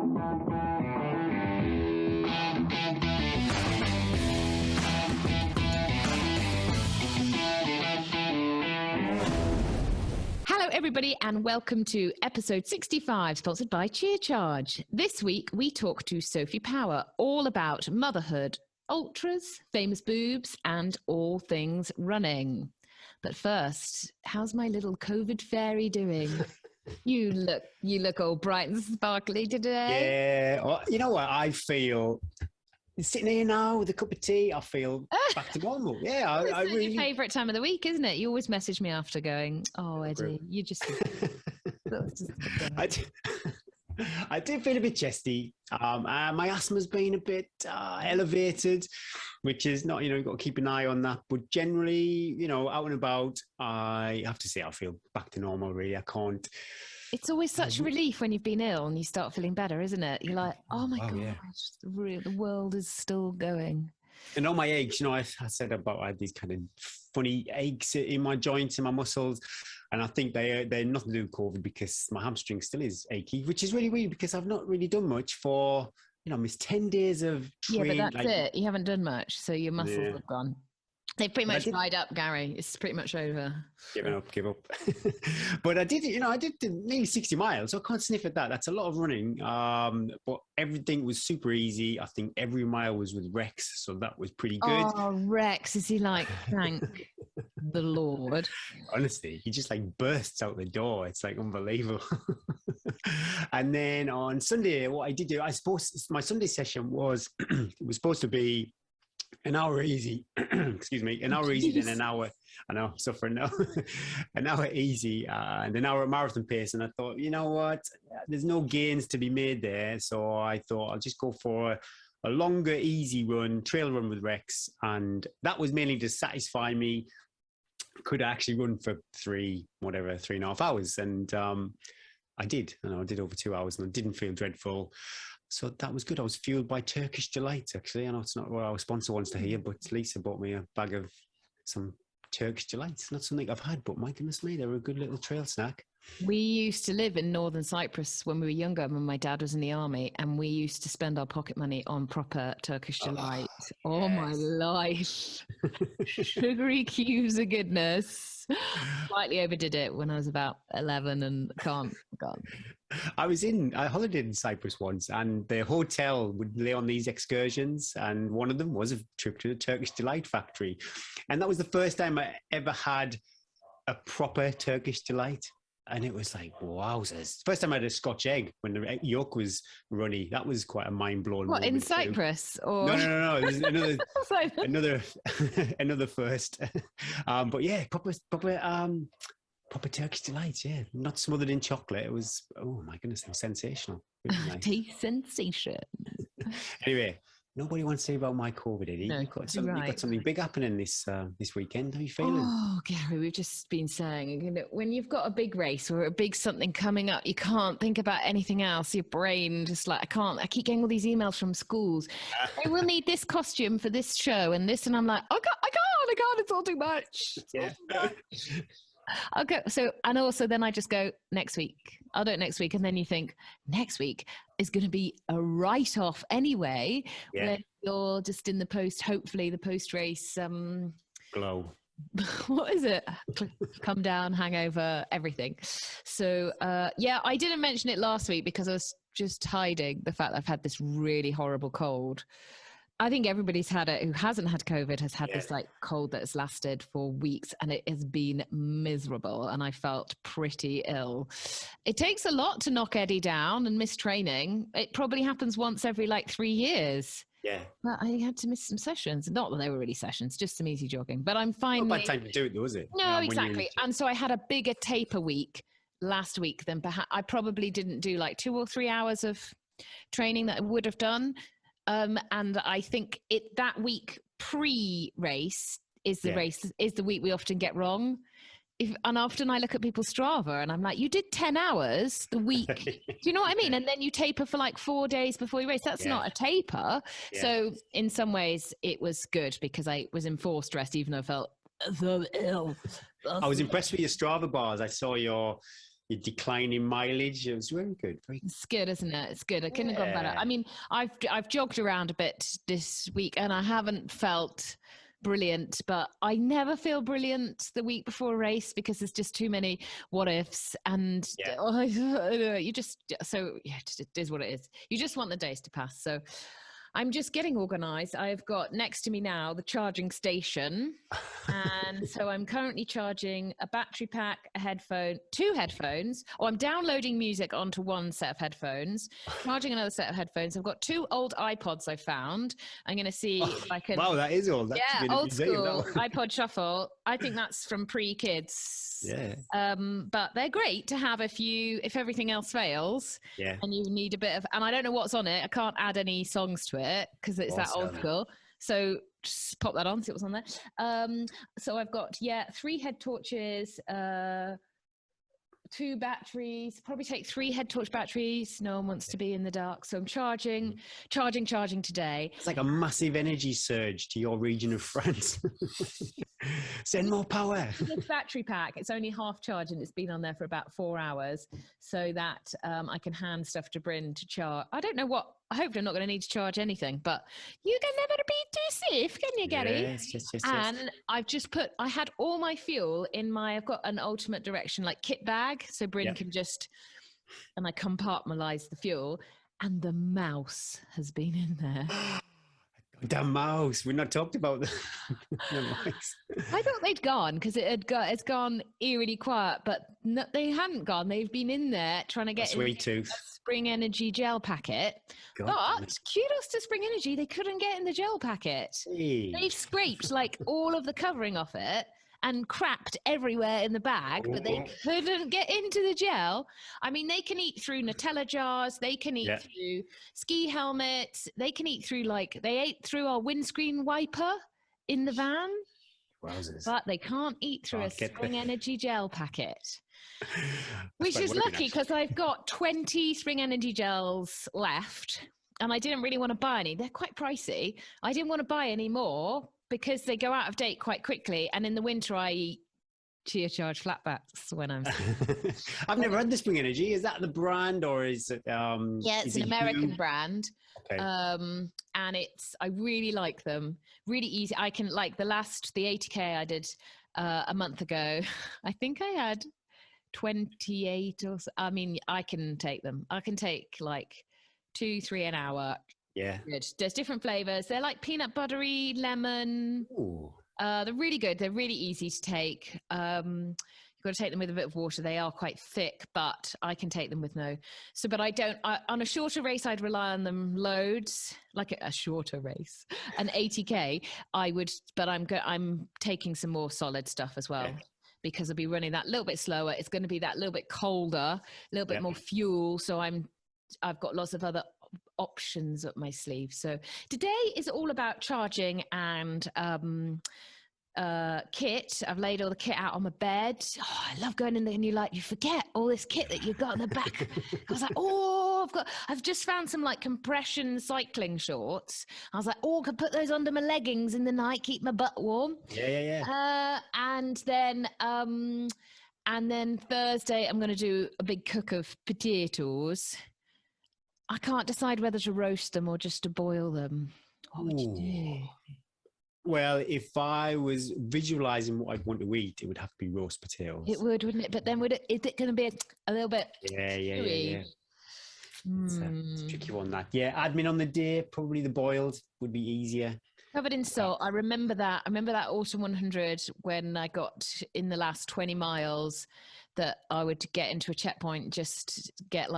Hello, everybody, and welcome to episode 65, sponsored by Chia Charge. This week, we talk to Sophie Power all about motherhood, ultras, famous boobs, and all things running. But first, how's my little COVID fairy doing? You look all bright and sparkly today. Yeah, well, you know what? I feel sitting here now with a cup of tea. I feel back to normal. Yeah, I really. Your favourite time of the week, isn't it? You always message me after going, "Oh, Eddie, you just." I did feel a bit chesty. My asthma's been a bit elevated, which is not, you've got to keep an eye on that. But generally, out and about, I have to say I feel back to normal, really. I can't. It's always such a relief when you've been ill and you start feeling better, isn't it? You're like, oh my gosh, yeah. The world is still going. And all my aches, I said about I had these kind of funny aches in my joints and my muscles. And I think they're nothing to do with COVID because my hamstring still is achy, which is really weird because I've not really done much for, I missed 10 days of training. Yeah, but that's it. You haven't done much, so your muscles have gone. They've pretty much dried up, Gary. It's pretty much over. Give up. But I did nearly 60 miles, so I can't sniff at that. That's a lot of running. But everything was super easy. I think every mile was with Rex, so that was pretty good. Oh, Rex, is he like, thank the Lord? Honestly, he just bursts out the door. It's unbelievable. And then on Sunday, what I did do, my Sunday session was, it was supposed to be an hour easy, excuse me, an hour easy, then an hour, I know, I'm suffering now, an hour easy, and an hour at marathon pace. And I thought, you know what, there's no gains to be made there. So I thought I'll just go for a longer, easy run, trail run with Rex. And that was mainly to satisfy me. Could I actually run for 3.5 hours? And I did. I did over 2 hours and I didn't feel dreadful. So that was good. I was fueled by Turkish Delight, actually. I know it's not what our sponsor wants to hear, but Lisa bought me a bag of some Turkish Delights. Not something I've had, but my goodness me, they were a good little trail snack. We used to live in northern Cyprus when we were younger, when my dad was in the army, and we used to spend our pocket money on proper Turkish Delight. Oh, yes. My life. Sugary cubes of goodness. Slightly overdid it when I was about 11 and can't. I holidayed in Cyprus once, and the hotel would lay on these excursions, and one of them was a trip to the Turkish Delight factory. And that was the first time I ever had a proper Turkish Delight. And it was like, wowzers. First time I had a Scotch egg when the yolk was runny. That was quite a mind-blowing moment. What, in Cyprus? Or... No. There's another first. But yeah, proper Turkish Delight, yeah. Not smothered in chocolate. It was, oh my goodness, it was sensational. Really nice. Taste sensation. Anyway, nobody wants to say about my COVID, Eddie. No, you've got something big happening this weekend. How are you feeling? Oh, Gary, we've just been saying, when you've got a big race or a big something coming up, you can't think about anything else. Your brain just I keep getting all these emails from schools. They will need this costume for this show and this. And I'm like, I can't, it's all too much. Yeah. Okay, so, and also then I just go next week. I'll do it next week. And then you think next week is going to be a write-off anyway. Yeah. When you're just in the hopefully the post-race. Glow. What is it? Come down, hangover, everything. So, I didn't mention it last week because I was just hiding the fact that I've had this really horrible cold. I think everybody's had it who hasn't had COVID has had this cold that has lasted for weeks, and it has been miserable, and I felt pretty ill. It takes a lot to knock Eddie down and miss training. It probably happens once every 3 years. Yeah. But I had to miss some sessions. Not that they were really sessions, just some easy jogging. But I'm fine. Not a bad time to do it though, is it? No, exactly. And so I had a bigger taper week last week than perhaps I probably didn't do 2 or 3 hours of training that I would have done. And I think that week pre-race is the week we often get wrong. And often I look at people's Strava and I'm like, you did 10 hours the week. Do you know what I mean? And then you taper for 4 days before you race. That's not a taper. Yeah. So in some ways it was good because I was enforced rest, even though I felt so ill. I was impressed with your Strava bars. I saw your your decline in mileage. It was very good. Very It's good, isn't it? It's good. I couldn't have gone better. Yeah. I mean, I've jogged around a bit this week, and I haven't felt brilliant, but I never feel brilliant the week before a race because there's just too many what ifs, and you just it is what it is. You just want the days to pass. So I'm just getting organized. I've got next to me now the charging station. And so I'm currently charging a battery pack, a headphone, 2 headphones. I'm downloading music onto one set of headphones, charging another set of headphones. I've got 2 old iPods I found. I'm going to see if I can. Wow, that is old. That yeah, old school iPod Shuffle. I think that's from pre-kids. Yeah. But they're great to have if everything else fails. Yeah. And you need a bit of, and I don't know what's on it. I can't add any songs to it because it's that old school. So just pop that on, see what's on there. So I've got 3 head torches, 2 batteries, probably take 3 head torch batteries. No one wants to be in the dark. So I'm charging today. It's like a massive energy surge to your region of France. Send more power. This battery pack, it's only half charged and it's been on there for about 4 hours so that I can hand stuff to Bryn to charge. I don't know what, I hope I'm not going to need to charge anything, but you can never be too safe, can you, Gary? Yes. And I've just I had all my fuel in I've got an ultimate direction like kit bag, so Bryn can just, and I compartmentalize the fuel, and the mouse has been in there. Damn mouse. We've not talked about the mice. I thought they'd gone because it's gone eerily quiet, but no, they hadn't gone. They've been in there trying to get Sweet tooth. a Spring Energy gel packet. But kudos to Spring Energy, they couldn't get in the gel packet. Hey. They've scraped like all of the covering off it and crapped everywhere in the bag, but they couldn't get into the gel. I mean, they can eat through Nutella jars, they can eat through ski helmets, they can eat through they ate through our windscreen wiper in the van. Wowzers. But they can't eat through a Spring Energy gel packet. Which is lucky because I've got 20 Spring Energy gels left and I didn't really want to buy any. They're quite pricey. I didn't want to buy any more because they go out of date quite quickly. And in the winter, I eat Chia Charge flapjacks when I'm. I've never had the Spring Energy. Is that the brand or is it? It's an American brand. Okay. And I really like them. Really easy. I can the 80K I did a month ago. I think I had 28 or so. I mean, I can take them. I can take 2-3 an hour. Yeah. Good. There's different flavors. They're like peanut buttery, lemon. Ooh. They're really good. They're really easy to take. You've got to take them with a bit of water. They are quite thick, but I can take them with no. So, but I don't, on a shorter race, I'd rely on them loads, like a shorter race, an 80K, I would, but I'm taking some more solid stuff as well. Because I'll be running that little bit slower. It's going to be that little bit colder, a little bit more fuel. So I've got lots of other options up my sleeve. So today is all about charging and kit. I've laid all the kit out on my bed. Oh, I love going in there and you forget all this kit that you've got in the back. I was like, I've just found some compression cycling shorts. I was like, I could put those under my leggings in the night, keep my butt warm. Yeah. And then Thursday I'm going to do a big cook of potatoes. I can't decide whether to roast them or just to boil them. What would you do? Well, if I was visualizing what I'd want to eat, it would have to be roast potatoes. It would, wouldn't it? But then is it going to be a little bit Yeah. It's a tricky one, that. Yeah, admin on the day, probably the boiled would be easier. Covered in salt. I remember that. Autumn 100 when I got in the last 20 miles that I would get into a checkpoint, just get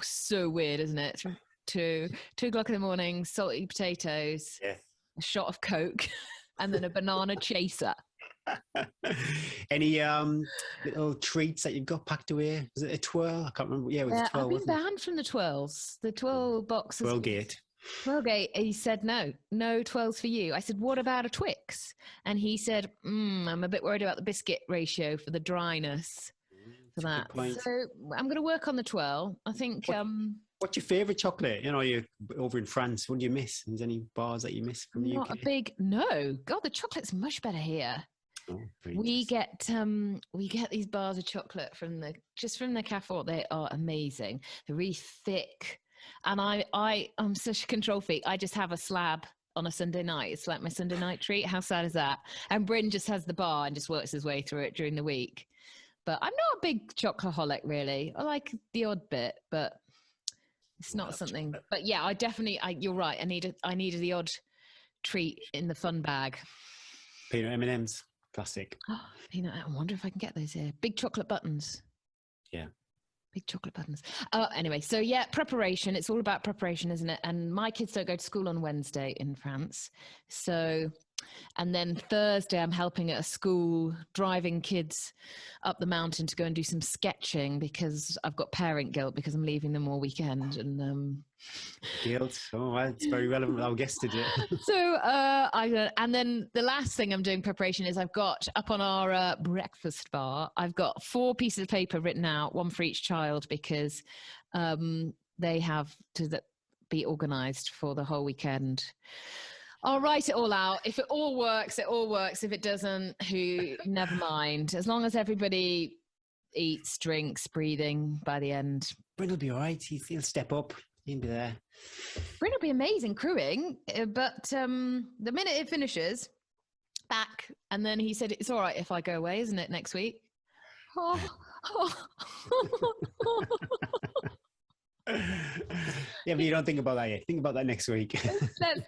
so weird, isn't it? 2 o'clock in the morning, salty potatoes, a shot of Coke, and then a banana chaser. Any little treats that you've got packed away? Was it a twirl? I can't remember. Yeah, it was a twirl. I've been banned from the twirls. The twirl boxes. Twirlgate. He said no twirls for you. I said, what about a Twix? And he said, I'm a bit worried about the biscuit ratio for the dryness for that. So I'm going to work on the twirl. I think. What's your favourite chocolate? You're over in France. What do you miss? Is there any bars that you miss from the UK? No. God, the chocolate's much better here. Oh, very We interesting. get these bars of chocolate from the cafe. They are amazing. They're really thick, and I'm such a control freak. I just have a slab on a Sunday night. It's like my Sunday night treat. How sad is that? And Bryn just has the bar and just works his way through it during the week. But I'm not a big chocoholic, really. I like the odd bit, but it's not something. Chocolate. But yeah, you're right. I needed the odd treat in the fun bag. Peanut M&Ms, classic. Peanut. I wonder if I can get those here. Big chocolate buttons. Yeah. Big chocolate buttons. Anyway, so yeah, preparation. It's all about preparation, isn't it? And my kids don't go to school on Wednesday in France. So, and then Thursday, I'm helping at a school, driving kids up the mountain to go and do some sketching because I've got parent guilt because I'm leaving them all weekend. And Guilt. Oh, it's very relevant with our guest today. so and then the last thing I'm doing preparation is I've got up on our breakfast bar, I've got 4 pieces of paper written out, one for each child, because they have to be organized for the whole weekend. I'll write it all out. If it all works, it all works. If it doesn't, never mind. As long as everybody eats, drinks, breathing by the end. Bryn will be all right. He'll step up. He'll be there. Bryn will be amazing crewing, but the minute it finishes, back. And then he said, it's all right if I go away, isn't it, next week? Oh. Yeah, but you don't think about that yet. Think about that next week. Let's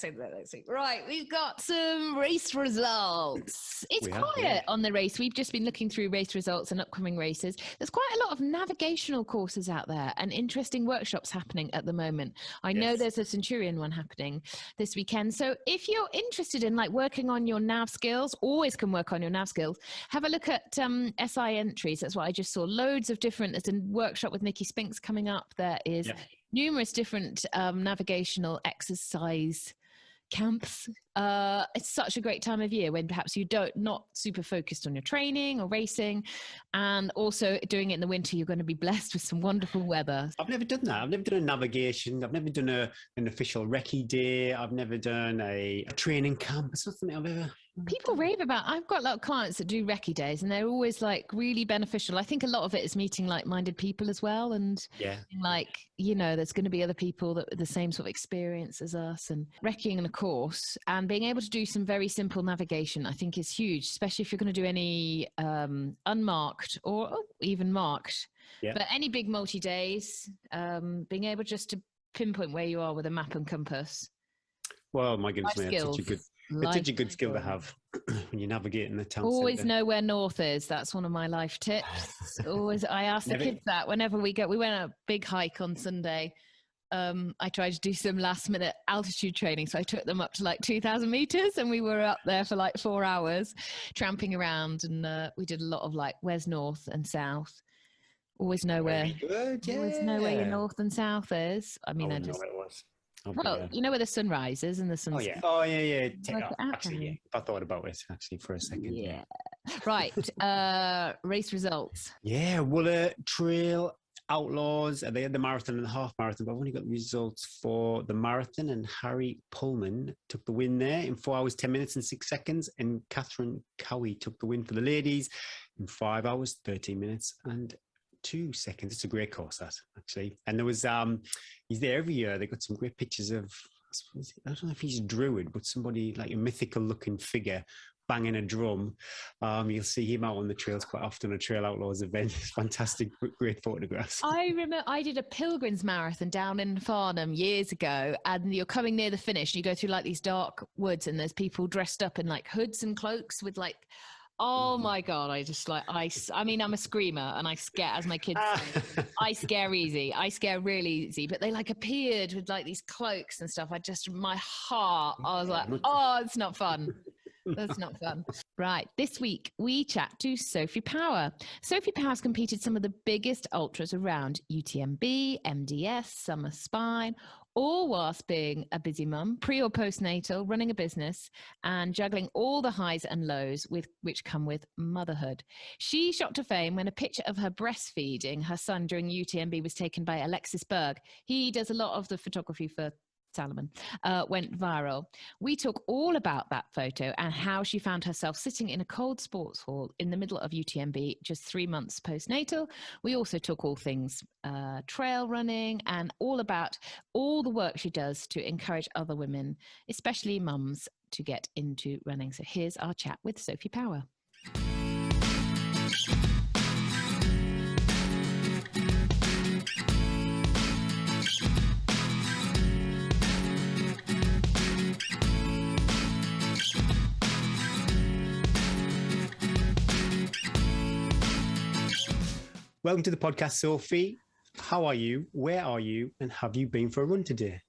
say that next week. Right, we've got some race results. It's quiet on the race. We've just been looking through race results and upcoming races. There's quite a lot of navigational courses out there and interesting workshops happening at the moment. I know there's a Centurion one happening this weekend. So if you're interested in like working on your nav skills, always can work on your nav skills. Have a look at SI entries. That's what I just saw. Loads of different. There's a workshop with Nikki Spinks coming up. There is numerous different navigational exercise camps. It's such a great time of year when perhaps you not super focused on your training or racing, and also doing it in the winter, you're going to be blessed with some wonderful weather. I've never done that. I've never done a navigation. I've never done an official recce day. I've never done a training camp. It's not something I've ever. People rave about. I've got a lot of clients that do recce days, and they're always like really beneficial. I think a lot of it is meeting like-minded people as well, and like there's going to be other people that the same sort of experience as us. And recceing in a course and being able to do some very simple navigation, I think, is huge, especially if you're going to do any unmarked or even marked. But any big multi-days, being able just to pinpoint where you are with a map and compass. Well, my goodness, man, it's such a good skill to have when you're navigating the town. Always know where north is. That's one of my life tips. Always, I ask the kids that whenever we went on a big hike on Sunday. I tried to do some last minute altitude training. So I took them up to like 2,000 meters and we were up there for like 4 hours tramping around. And we did a lot of like, where's north and south? Always know where your north and south is. I mean, you know where the sun rises and the sun. Oh yeah. Actually, I thought about it actually for a second. Yeah. Right. Race results. Yeah, Wooler Trail Outlaws. They had the marathon and the half marathon, but I've only got the results for the marathon. And Harry Pullman took the win there in 4 hours, 10 minutes and 6 seconds. And Catherine Cowie took the win for the ladies in 5 hours, 13 minutes and 2 seconds. It's a great course, that actually. And there was he's there every year. They got some great pictures of, I don't know if he's a druid, but somebody like a mythical looking figure banging a drum. You'll see him out on the trails quite often, a Trail Outlaws event. It's fantastic, great photographs. I remember I did a pilgrims marathon down in Farnham years ago, and you're coming near the finish, and you go through like these dark woods, and there's people dressed up in like hoods and cloaks with like, oh my God, I just like, I mean, I'm a screamer and I scare, as my kids say, I scare easy. I scare really easy, but they like appeared with like these cloaks and stuff. My heart, I was like, oh, it's not fun. That's not fun. Right. This week, we chat to Sophie Power. Sophie Power's competed some of the biggest ultras around: UTMB, MDS, Summer Spine, all whilst being a busy mum, pre or postnatal, running a business, and juggling all the highs and lows which come with motherhood. She shot to fame when a picture of her breastfeeding her son during UTMB was taken by Alexis Berg. He does a lot of the photography for Salomon, went viral. We talk all about that photo and how she found herself sitting in a cold sports hall in the middle of UTMB just 3 months postnatal. We also talk all things trail running and all about all the work she does to encourage other women, especially mums, to get into running. So here's our chat with Sophie Power. Welcome to the podcast, Sophie. How are you? Where are you? And have you been for a run today?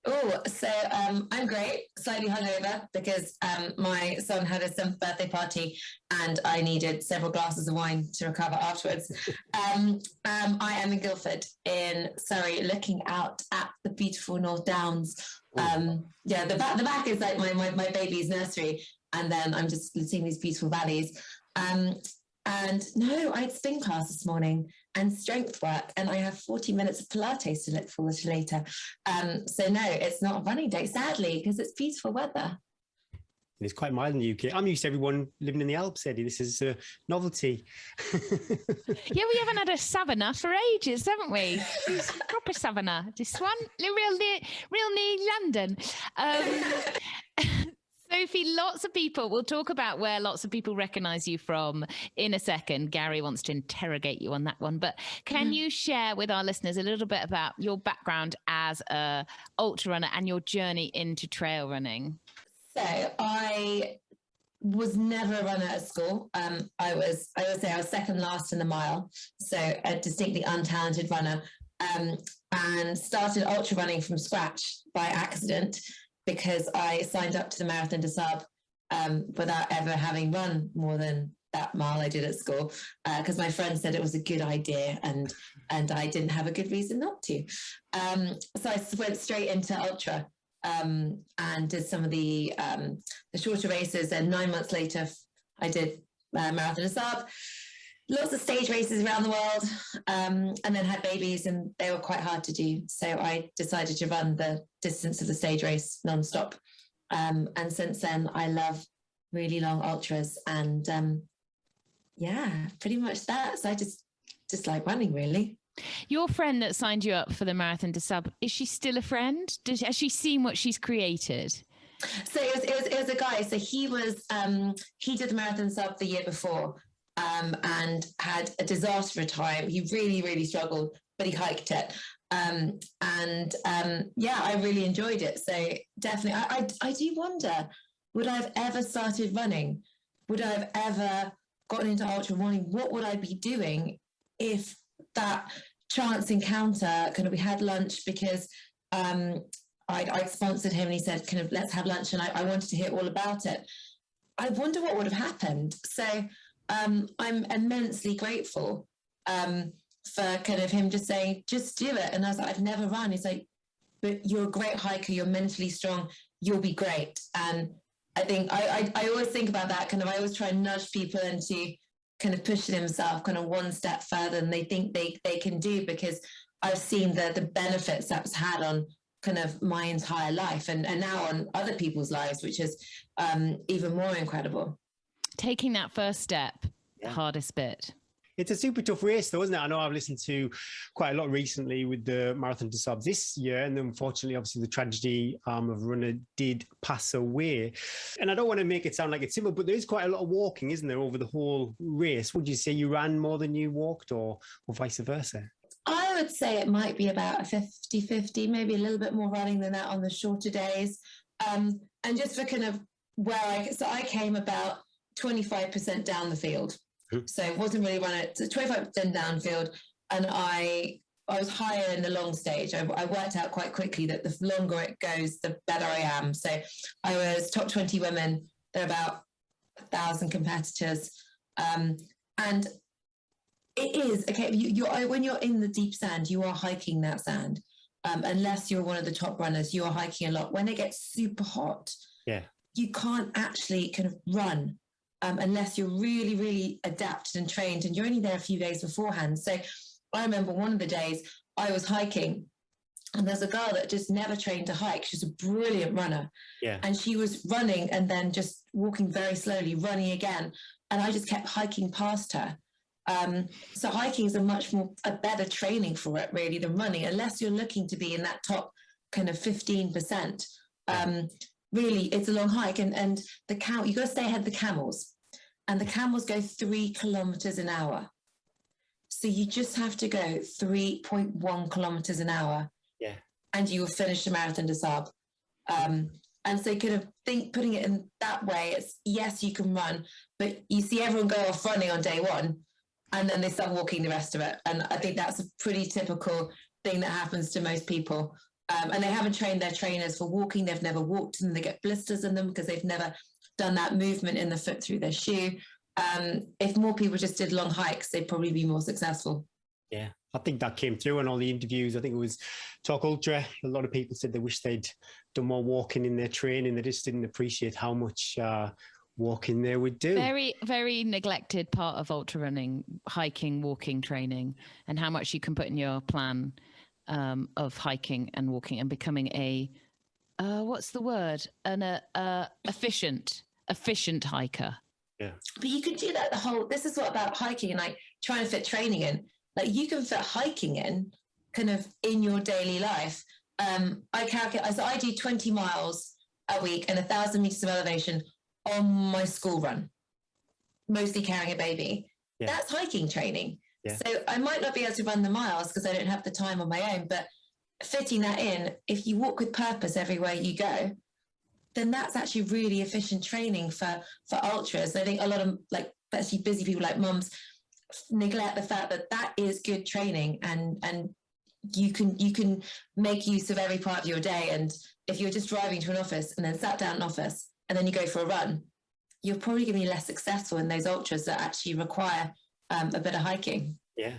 Oh, so I'm great, slightly hungover because my son had his 7th birthday party and I needed several glasses of wine to recover afterwards. I am in Guildford in Surrey, looking out at the beautiful North Downs. The back is like my baby's nursery, and then I'm just seeing these beautiful valleys. And no, I had spin class this morning and strength work, and I have 40 minutes of Pilates to look forward to later. So no, it's not a running day, sadly, because it's beautiful weather. It's quite mild in the UK. I'm used to everyone living in the Alps, Eddie. This is a novelty. Yeah, we haven't had a savannah for ages, haven't we? It's proper savannah. This one, real near London. Sophie, lots of people, we'll talk about where lots of people recognise you from in a second. Gary wants to interrogate you on that one. But can you share with our listeners a little bit about your background as a ultra runner and your journey into trail running? So I was never a runner at school. I would say I was second last in the mile. So a distinctly untalented runner, and started ultra running from scratch by accident, because I signed up to the Marathon des Sables without ever having run more than that mile I did at school, because my friend said it was a good idea and I didn't have a good reason not to. So I went straight into ultra and did some of the shorter races. And 9 months later, I did Marathon des Sables. Lots of stage races around the world, and then had babies, and they were quite hard to do. So I decided to run the distance of the stage race nonstop. And since then, I love really long ultras, and pretty much that. So I just like running, really. Your friend that signed you up for the Marathon des Sables, is she still a friend? Has she seen what she's created? So it was a guy. So he did the Marathon des Sables the year before. And had a disaster time. He really, really struggled, but he hiked it. I really enjoyed it. So definitely, I do wonder, would I have ever started running? Would I have ever gotten into ultra running? What would I be doing if that chance encounter, we had lunch because I sponsored him and he said, let's have lunch. And I wanted to hear all about it. I wonder what would have happened. So I'm immensely grateful for him just saying, just do it. And I was like, I've never run. He's like, but you're a great hiker. You're mentally strong. You'll be great. And I think I always think about that. I always try and nudge people into pushing themselves one step further than they think they can do, because I've seen the benefits that's had on my entire life and now on other people's lives, which is even more incredible. Taking that first step, the hardest bit. It's a super tough race, though, isn't it? I know I've listened to quite a lot recently with the Marathon des Sables this year, and unfortunately, obviously, the tragedy of a runner did pass away. And I don't want to make it sound like it's simple, but there is quite a lot of walking, isn't there, over the whole race? Would you say you ran more than you walked, or vice versa? I would say it might be about a 50-50, maybe a little bit more running than that on the shorter days. And just for where I came about 25% down the field. So it wasn't really running, so 25% downfield. And I was higher in the long stage. I worked out quite quickly that the longer it goes, the better I am. So I was top 20 women. There are about 1,000 competitors. And it is, okay, when you're in the deep sand, you are hiking that sand. Unless you're one of the top runners, you are hiking a lot. When it gets super hot, you can't actually run. Unless you're really, really adapted and trained, and you're only there a few days beforehand. So I remember one of the days I was hiking And there's a girl that just never trained to hike. She's a brilliant runner. Yeah. And she was running and then just walking very slowly, running again. And I just kept hiking past her. So hiking is a better training for it, really, than running, unless you're looking to be in that top kind of 15%. Really, it's a long hike. And you got to stay ahead of the camels. And the camels go 3 kilometers an hour. So you just have to go 3.1 kilometers an hour. Yeah. And you will finish the marathon de Sable. And so kind of putting it in that way, it's yes, you can run, but you see everyone go off running on day one, and then they start walking the rest of it. And I think that's a pretty typical thing that happens to most people. And they haven't trained their trainers for walking. They've never walked, and they get blisters in them because they've never done that movement in the foot through their shoe. If more people just did long hikes, they'd probably be more successful. Yeah, I think that came through in all the interviews. I think it was Talk Ultra. A lot of people said they wish they'd done more walking in their training. They just didn't appreciate how much walking they would do. Very, very neglected part of ultra running, hiking, walking training, and how much you can put in your plan of hiking and walking and becoming a, what's the word? Efficient hiker. Yeah. But you can do that this is what about hiking and like trying to fit training in. Like you can fit hiking in kind of in your daily life. I calculate, so I do 20 miles a week and 1,000 meters of elevation on my school run, mostly carrying a baby. Yeah. That's hiking training. Yeah. So I might not be able to run the miles because I don't have the time on my own, but fitting that in, if you walk with purpose everywhere you go, then that's actually really efficient training for ultras. I think a lot of like especially busy people like mums neglect the fact that is good training, and you can make use of every part of your day. And if you're just driving to an office and then sat down in an office and then you go for a run, you're probably going to be less successful in those ultras that actually require a bit of hiking. Yeah.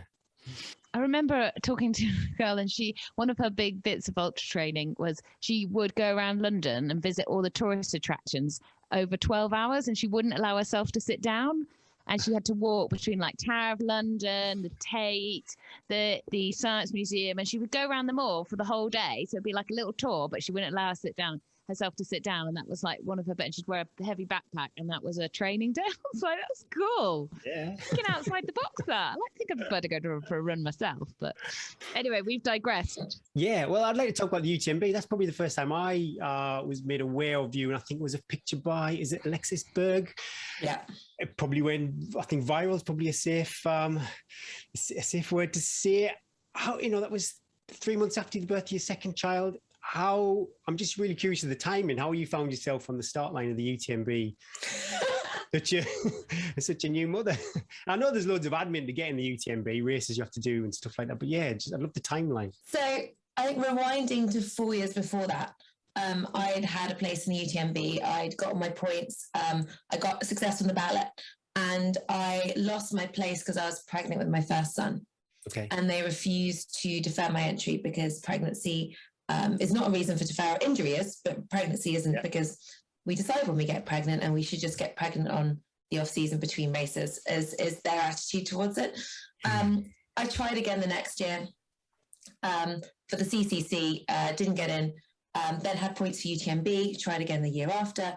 I remember talking to a girl, and one of her big bits of ultra training was she would go around London and visit all the tourist attractions over 12 hours, and she wouldn't allow herself to sit down. And she had to walk between like Tower of London, the Tate, the Science Museum, and she would go around them all for the whole day. So it'd be like a little tour, but she wouldn't allow herself to sit down. And that was like one of her bits. She'd wear a heavy backpack, and that was a training day. I was like, that's cool. Yeah. Thinking outside the box there. I think I'd prefer to go for a run myself. But anyway, we've digressed. Yeah, well, I'd like to talk about the UTMB. That's probably the first time I was made aware of you, and I think it was a picture by, is it Alexis Berg? Yeah. It probably went, I think viral is probably a safe word to say. How, that was 3 months after the birth of your second child. I'm just really curious of the timing, how you found yourself on the start line of the UTMB. Such a new mother. I know there's loads of admin to get in the UTMB, races you have to do and stuff like that. But yeah, I'd love the timeline. So I think rewinding to 4 years before that, I'd had a place in the UTMB. I'd got my points. I got success on the ballot, and I lost my place because I was pregnant with my first son. Okay. And they refused to defer my entry because pregnancy is not a reason for deferral. Injury is, but pregnancy isn't, because we decide when we get pregnant, and we should just get pregnant on the off season between races is their attitude towards it. I tried again the next year for the CCC, didn't get in, then had points for UTMB, tried again the year after,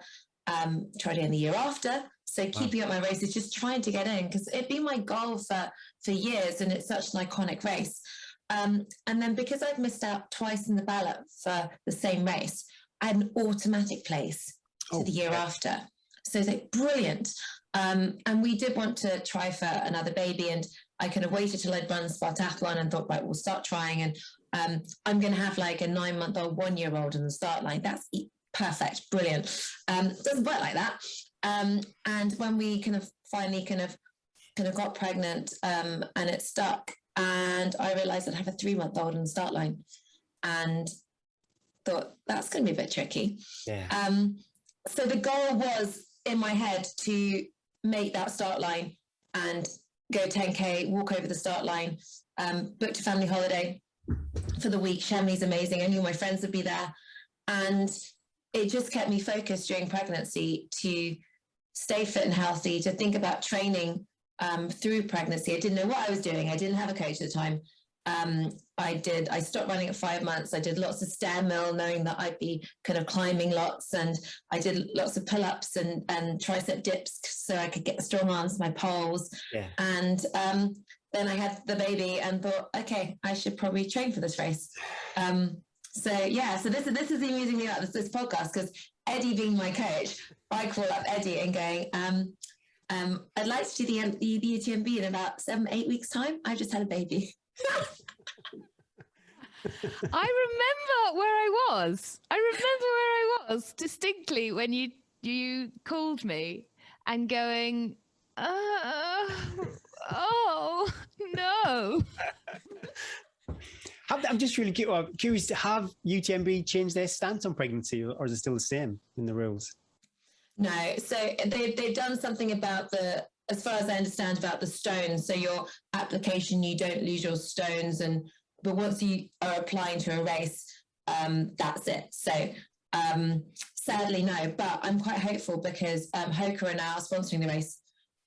So keeping up my races, just trying to get in, because it'd been my goal for years, and it's such an iconic race. And then because I'd missed out twice in the ballot for the same race, I had an automatic place to the year after. So it's like, brilliant. And we did want to try for another baby, and I kind of waited till I'd run Spartathlon and thought, right, we'll start trying. And I'm going to have like a 9-month-old, 1-year-old in the start line. That's perfect, brilliant. It doesn't work like that. And when we finally got pregnant, and it stuck, and I realized I'd have a 3-month-old in the start line, and thought that's going to be a bit tricky. Yeah. So the goal was in my head to make that start line and go 10K, walk over the start line, booked a family holiday for the week. Chamonix is amazing. I knew my friends would be there. And it just kept me focused during pregnancy to stay fit and healthy, to think about training through pregnancy. I didn't know what I was doing. I didn't have a coach at the time. I stopped running at 5 months. I did lots of stair mill, knowing that I'd be kind of climbing lots, and I did lots of pull-ups and tricep dips so I could get the strong arms, my poles. Yeah. And then I had the baby and thought, okay, I should probably train for this race. So this is the amusing thing about this podcast, because Eddie being my coach, I call up Eddie and going, I'd like to do the UTMB in about 7-8 weeks time. I just had a baby. I remember where I was. I remember where I was distinctly when you called me and going, oh no. I'm just really curious, have UTMB changed their stance on pregnancy, or is it still the same in the rules? No, so they've done something about as far as I understand, about the stones. So your application, you don't lose your stones, but once you are applying to a race, that's it. So sadly, no, but I'm quite hopeful because Hoka are now sponsoring the race,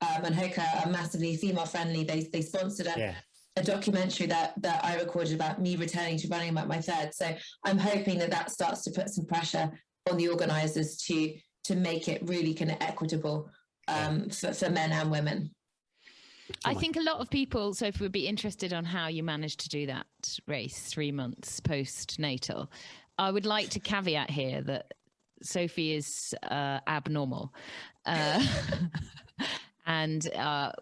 and Hoka are massively female friendly. They sponsored a documentary that I recorded about me returning to running about my third. So I'm hoping that starts to put some pressure on the organisers to make it really kind of equitable for men and women. I think a lot of people, Sophie, would be interested on how you managed to do that race 3 months post-natal. I would like to caveat here that Sophie is abnormal. And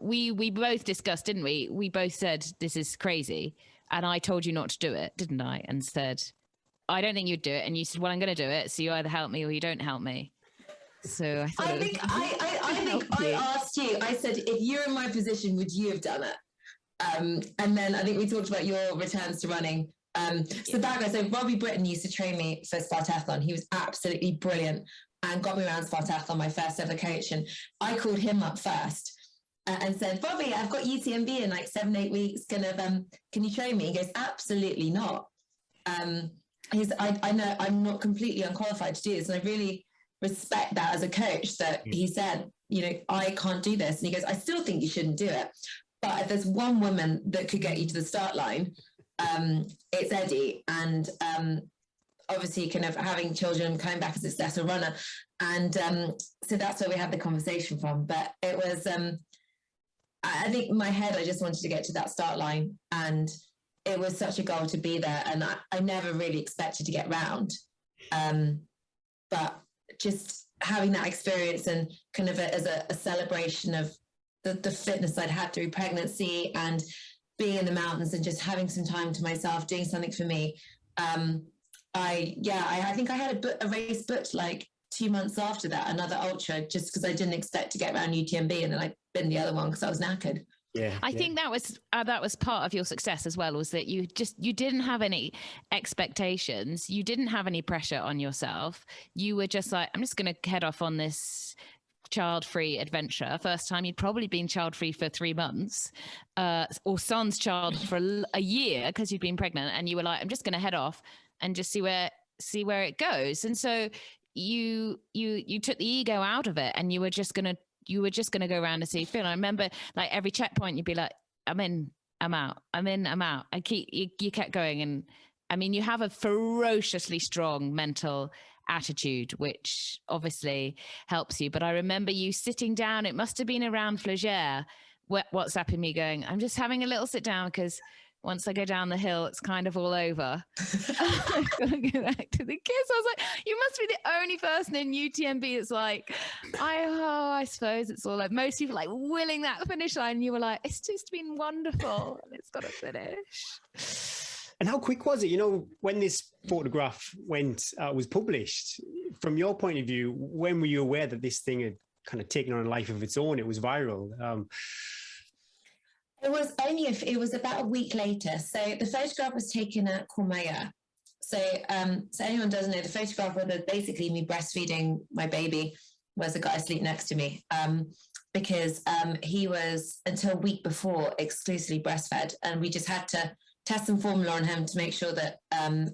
we both discussed, didn't we? We both said, this is crazy. And I told you not to do it, didn't I? And said, I don't think you'd do it. And you said, well, I'm going to do it. So you either help me or you don't help me. So I think I asked you, I said, if you're in my position, would you have done it? And then I think we talked about your returns to running. So Robbie Britton used to train me for Spartathlon. He was absolutely brilliant and got me around Spartathlon, my first ever coach. And I called him up first and said, Bobby, I've got UTMB in like 7-8 weeks. Can you train me? He goes, absolutely not. I know I'm not completely unqualified to do this. And I really respect that as a coach, that he said, I can't do this. And he goes, I still think you shouldn't do it. But if there's one woman that could get you to the start line, it's Eddie. And obviously kind of having children, coming back as a successful runner. And so that's where we had the conversation from. But it was, I think in my head, I just wanted to get to that start line. And it was such a goal to be there. And I never really expected to get round. But just having that experience and kind of as a celebration of the fitness I'd had through pregnancy and being in the mountains and just having some time to myself, doing something for me. I think I had a race booked like 2 months after that, another ultra, just because I didn't expect to get around UTMB, and then I binned the other one because I was knackered. I think that was part of your success as well, was that you didn't have any expectations, you didn't have any pressure on yourself. You were just like, I'm just going to head off on this child-free adventure. First time you'd probably been child-free for 3 months, or son's child for a year because you'd been pregnant, and you were like, I'm just going to head off and just see where it goes. And so you took the ego out of it, and you were just going to go around and see feel. I remember like every checkpoint you'd be like, I'm in, I'm out, I'm in, I'm out. You kept going. And I mean, you have a ferociously strong mental attitude, which obviously helps you. But I remember you sitting down, it must have been around Flagere, WhatsApping me going, I'm just having a little sit down because once I go down the hill, it's kind of all over. I've got to go back to the kids. I was like, you must be the only person in UTMB that's like, I suppose it's all over. Most people like willing that finish line. And you were like, it's just been wonderful and it's got to finish. And how quick was it? When this photograph was published, from your point of view, when were you aware that this thing had kind of taken on a life of its own? It was viral. It was about a week later. So the photograph was taken at Courmayeur. So anyone doesn't know, the photograph was basically me breastfeeding my baby. Was a guy asleep next to me, because he was, until a week before, exclusively breastfed, and we just had to test some formula on him to make sure that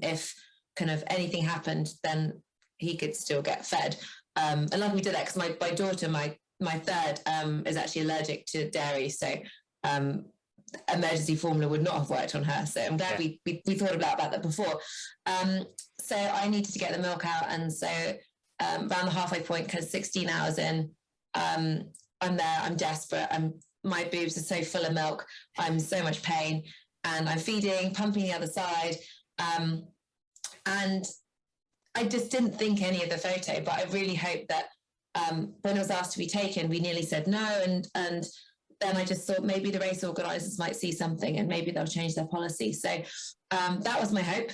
if kind of anything happened, then he could still get fed. And like we did that because my daughter, my third, is actually allergic to dairy, so emergency formula would not have worked on her. So I'm glad we thought about that before. So I needed to get the milk out, and so around the halfway point, because 16 hours in, I'm there, I'm desperate, my boobs are so full of milk, I'm so much pain, and I'm feeding, pumping the other side, and I just didn't think any of the photo, but I really hoped that when it was asked to be taken, we nearly said no, and then I just thought maybe the race organisers might see something and maybe they'll change their policy. So that was my hope.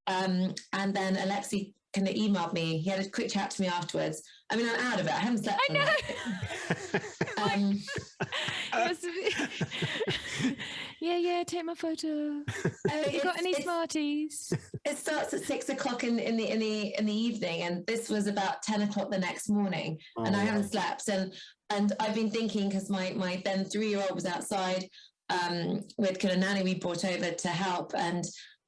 And then Alexei kind of emailed me. He had a quick chat to me afterwards. I mean, I'm out of it. I haven't slept. I know. Yeah, take my photo. Have you got any Smarties? It starts at 6 o'clock in the evening, and this was about 10 o'clock the next morning, and I haven't slept. And I've been thinking, because my then 3-year-old was outside with kind of nanny we brought over to help, and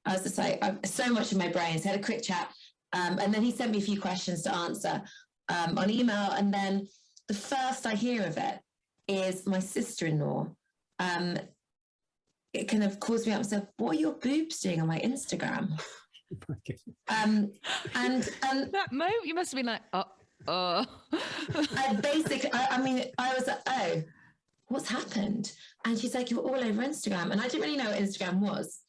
I was just like, so much in my brain. So I had a quick chat, and then he sent me a few questions to answer on email, and then the first I hear of it is my sister-in-law. It kind of calls me up and said, "What are your boobs doing on my Instagram?" And that moment you must have been like, I was like, oh, what's happened? And she's like, "You're all over Instagram." And I didn't really know what Instagram was.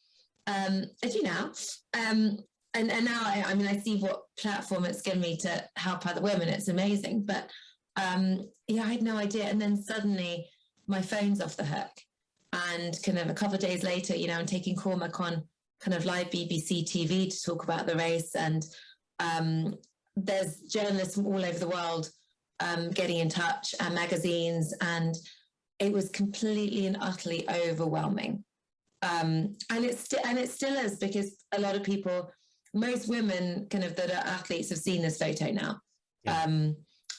I do now. And now I see what platform it's given me to help other women. It's amazing. But I had no idea. And then suddenly my phone's off the hook. And kind of a couple of days later, I'm taking Cormac on kind of live BBC TV to talk about the race. And there's journalists from all over the world getting in touch, and magazines. And it was completely and utterly overwhelming. And it still is, because a lot of people, most women kind of that are athletes, have seen this photo now. Yeah.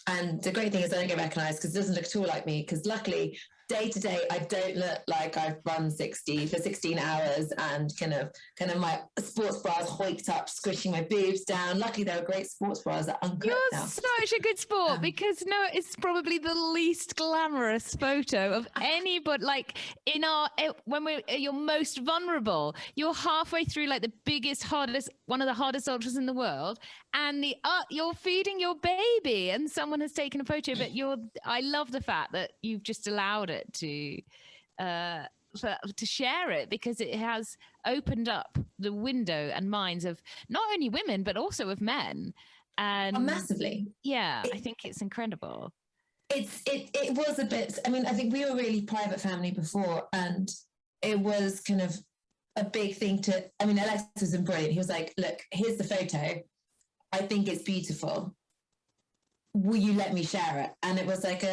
And the great thing is I don't get recognised because it doesn't look at all like me, because luckily day to day I don't look like I've run 60 for 16 hours and kind of my sports bras hoiked up, squishing my boobs down. Luckily there are great sports bras that uncut You're now. such a good sport, because it's probably the least glamorous photo of anybody. Like when we're at your most vulnerable, you're halfway through like one of the hardest ultras in the world, and you're feeding your baby and someone has taken a photo, but I love the fact that you've just allowed it to share it, because it has opened up the window and minds of not only women but also of men. And massively. Yeah, I think it's incredible. It was a bit, I think we were a really private family before, and it was kind of a big thing Alex was brilliant. He was like, "Look, here's the photo. I think it's beautiful. Will you let me share it?" And it was like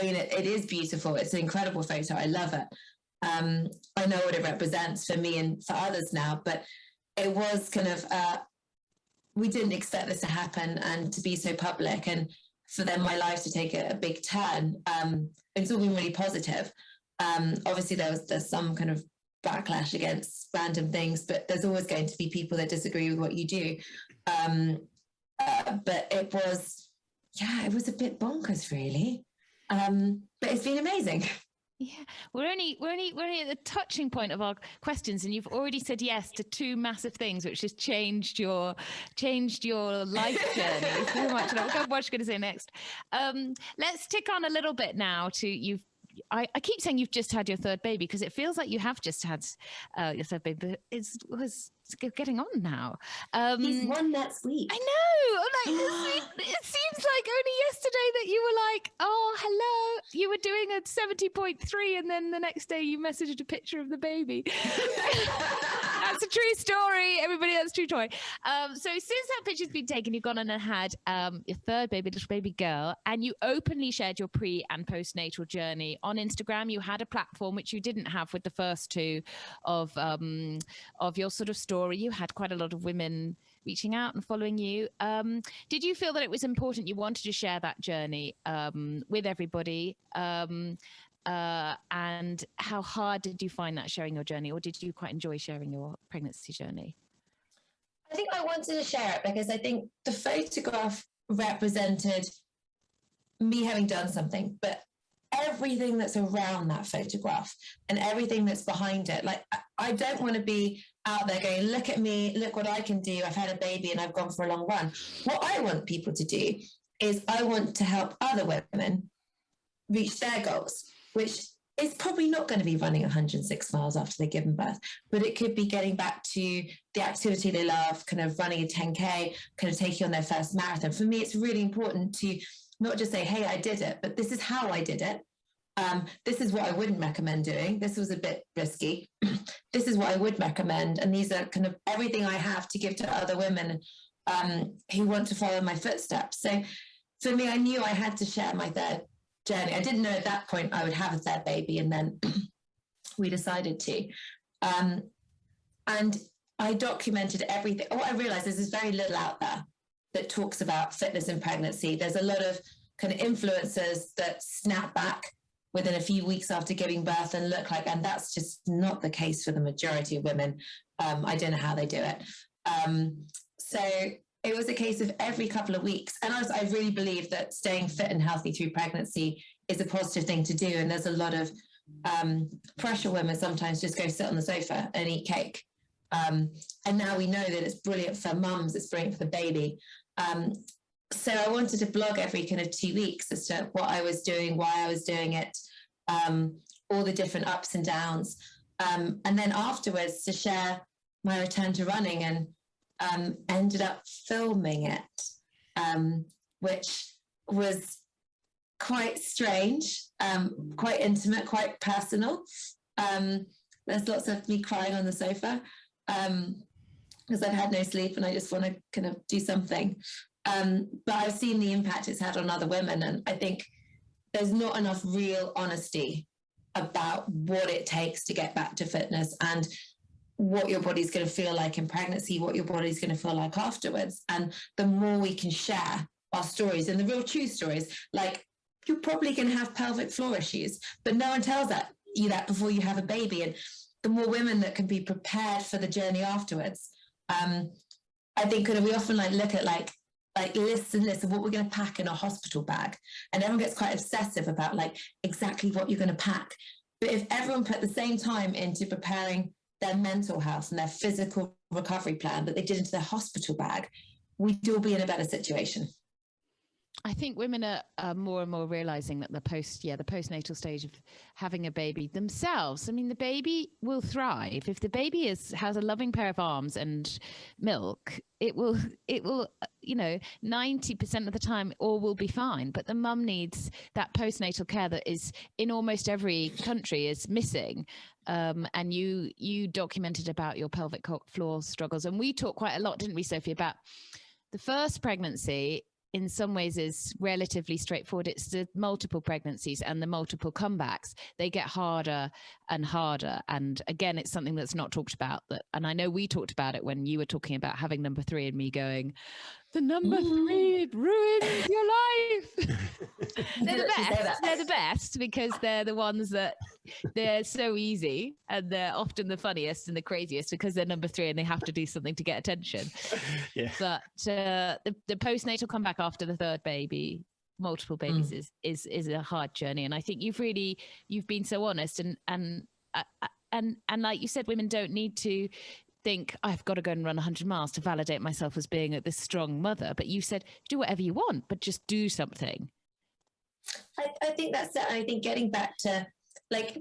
it is beautiful. It's an incredible photo. I love it. I know what it represents for me and for others now, but it was kind of, we didn't expect this to happen and to be so public, and for then my life to take a big turn. It's all been really positive. Obviously there's some kind of backlash against random things, but there's always going to be people that disagree with what you do. But it was a bit bonkers, really. But it's been amazing. Yeah, we're only at the touching point of our questions, and you've already said yes to 2 massive things, which has changed your life journey so much. And what you're going to say next? Let's tick on a little bit now to I keep saying you've just had your 3rd baby, because it feels like you have just had your 3rd baby, but it's getting on now. He's 1 next week. I know. It seems like only yesterday that you were like, "Oh, hello." You were doing a 70.3, and then the next day you messaged a picture of the baby. That's a true story, everybody. That's a true story. So since that picture's been taken, you've gone on and had your 3rd baby, little baby girl, and you openly shared your pre and postnatal journey on Instagram. You had a platform which you didn't have with the first 2 of your sort of story. You had quite a lot of women reaching out and following you. Did you feel that it was important, you wanted to share that journey with everybody? And how hard did you find that, sharing your journey, or did you quite enjoy sharing your pregnancy journey? I think I wanted to share it because I think the photograph represented me having done something, but everything that's around that photograph and everything that's behind it. Like, I don't want to be out there going, look at me, look what I can do. I've had a baby and I've gone for a long run. What I want people to do is I want to help other women reach their goals, which is probably not going to be running 106 miles after they've given birth, but it could be getting back to the activity they love, kind of running a 10K, kind of taking on their first marathon. For me, it's really important to not just say, hey, I did it, but this is how I did it. This is what I wouldn't recommend doing. This was a bit risky. This is what I would recommend. And these are kind of everything I have to give to other women who want to follow my footsteps. So for me, I knew I had to share my third journey. I didn't know at that point I would have a third baby, and then we decided to. And I documented everything. What I realized is there's very little out there that talks about fitness in pregnancy. There's a lot of kind of influencers that snap back within a few weeks after giving birth and look like, and that's just not the case for the majority of women. I don't know how they do it. So it was a case of every couple of weeks. And I really believe that staying fit and healthy through pregnancy is a positive thing to do. And there's a lot of pressure women sometimes just go sit on the sofa and eat cake. And now we know that it's brilliant for mums, it's brilliant for the baby. So I wanted to blog every kind of 2 weeks as to what I was doing, why I was doing it, all the different ups and downs. And then afterwards to share my return to running, and ended up filming it, which was quite strange, quite intimate, quite personal. There's lots of me crying on the sofa because I've had no sleep and I just want to kind of do something. But I've seen the impact it's had on other women, and I think there's not enough real honesty about what it takes to get back to fitness and what your body's going to feel like in pregnancy, what your body's going to feel like afterwards. And the more we can share our stories and the real true stories, like you're probably going to have pelvic floor issues, but no one tells you that before you have a baby. And the more women that can be prepared for the journey afterwards. I think we often look at like lists and lists of what we're going to pack in a hospital bag, and everyone gets quite obsessive about exactly what you're going to pack. But if everyone put the same time into preparing their mental health and their physical recovery plan that they did into their hospital bag, we'd all be in a better situation. I think women are more and more realizing that the postnatal stage of having a baby themselves, I mean, the baby will thrive. If the baby has a loving pair of arms and milk, it will, 90% of the time all will be fine. But the mum needs that postnatal care that is in almost every country is missing. And you documented about your pelvic floor struggles. And we talked quite a lot, didn't we, Sophie, about the first pregnancy in some ways is relatively straightforward. It's the multiple pregnancies and the multiple comebacks. They get harder and harder. And again, it's something that's not talked about. And I know we talked about it when you were talking about having number 3 and me going, the number 3 ruins your life. They're the best. They're the best because they're the ones that they're so easy, and they're often the funniest and the craziest because they're number 3 and they have to do something to get attention. Yeah. But the postnatal comeback after the third baby, multiple babies, is a hard journey. And I think you've been so honest, and like you said, women don't need to think I've got to go and run 100 miles to validate myself as being this strong mother. But you said do whatever you want, but just do something. I think that's it. I think getting back to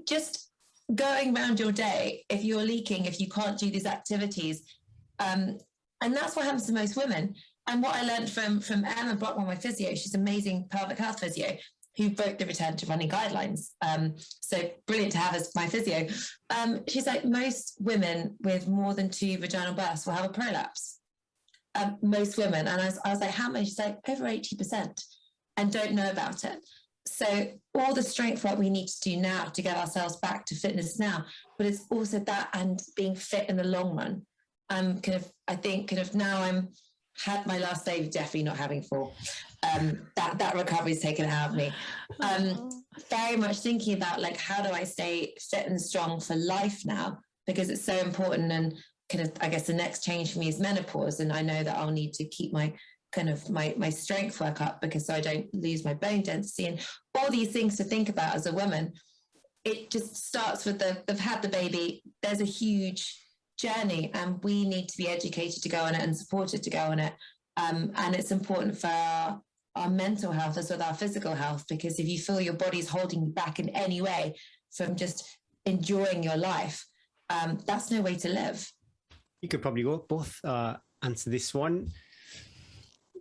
just going around your day, if you're leaking, if you can't do these activities, and that's what happens to most women. And what I learned from Emma Brockman, my physio, she's amazing pelvic health physio, who broke the return to running guidelines. So brilliant to have as my physio. She's like, most women with more than 2 vaginal births will have a prolapse. Most women. And I was like, how much? She's like, over 80%, and don't know about it. So all the strength work we need to do now to get ourselves back to fitness now, but it's also that and being fit in the long run. I think now had my last baby, definitely not having 4. That recovery is taken out of me. Very much thinking about how do I stay fit and strong for life now, because it's so important. And I guess the next change for me is menopause, and I know that I'll need to keep my kind of my strength work up, because so I don't lose my bone density, and all these things to think about as a woman. It just starts with they've had the baby. There's a huge journey, and we need to be educated to go on it and supported to go on it. And it's important for our mental health as well as our physical health, because if you feel your body's holding you back in any way from just enjoying your life, that's no way to live. You could probably both answer this one.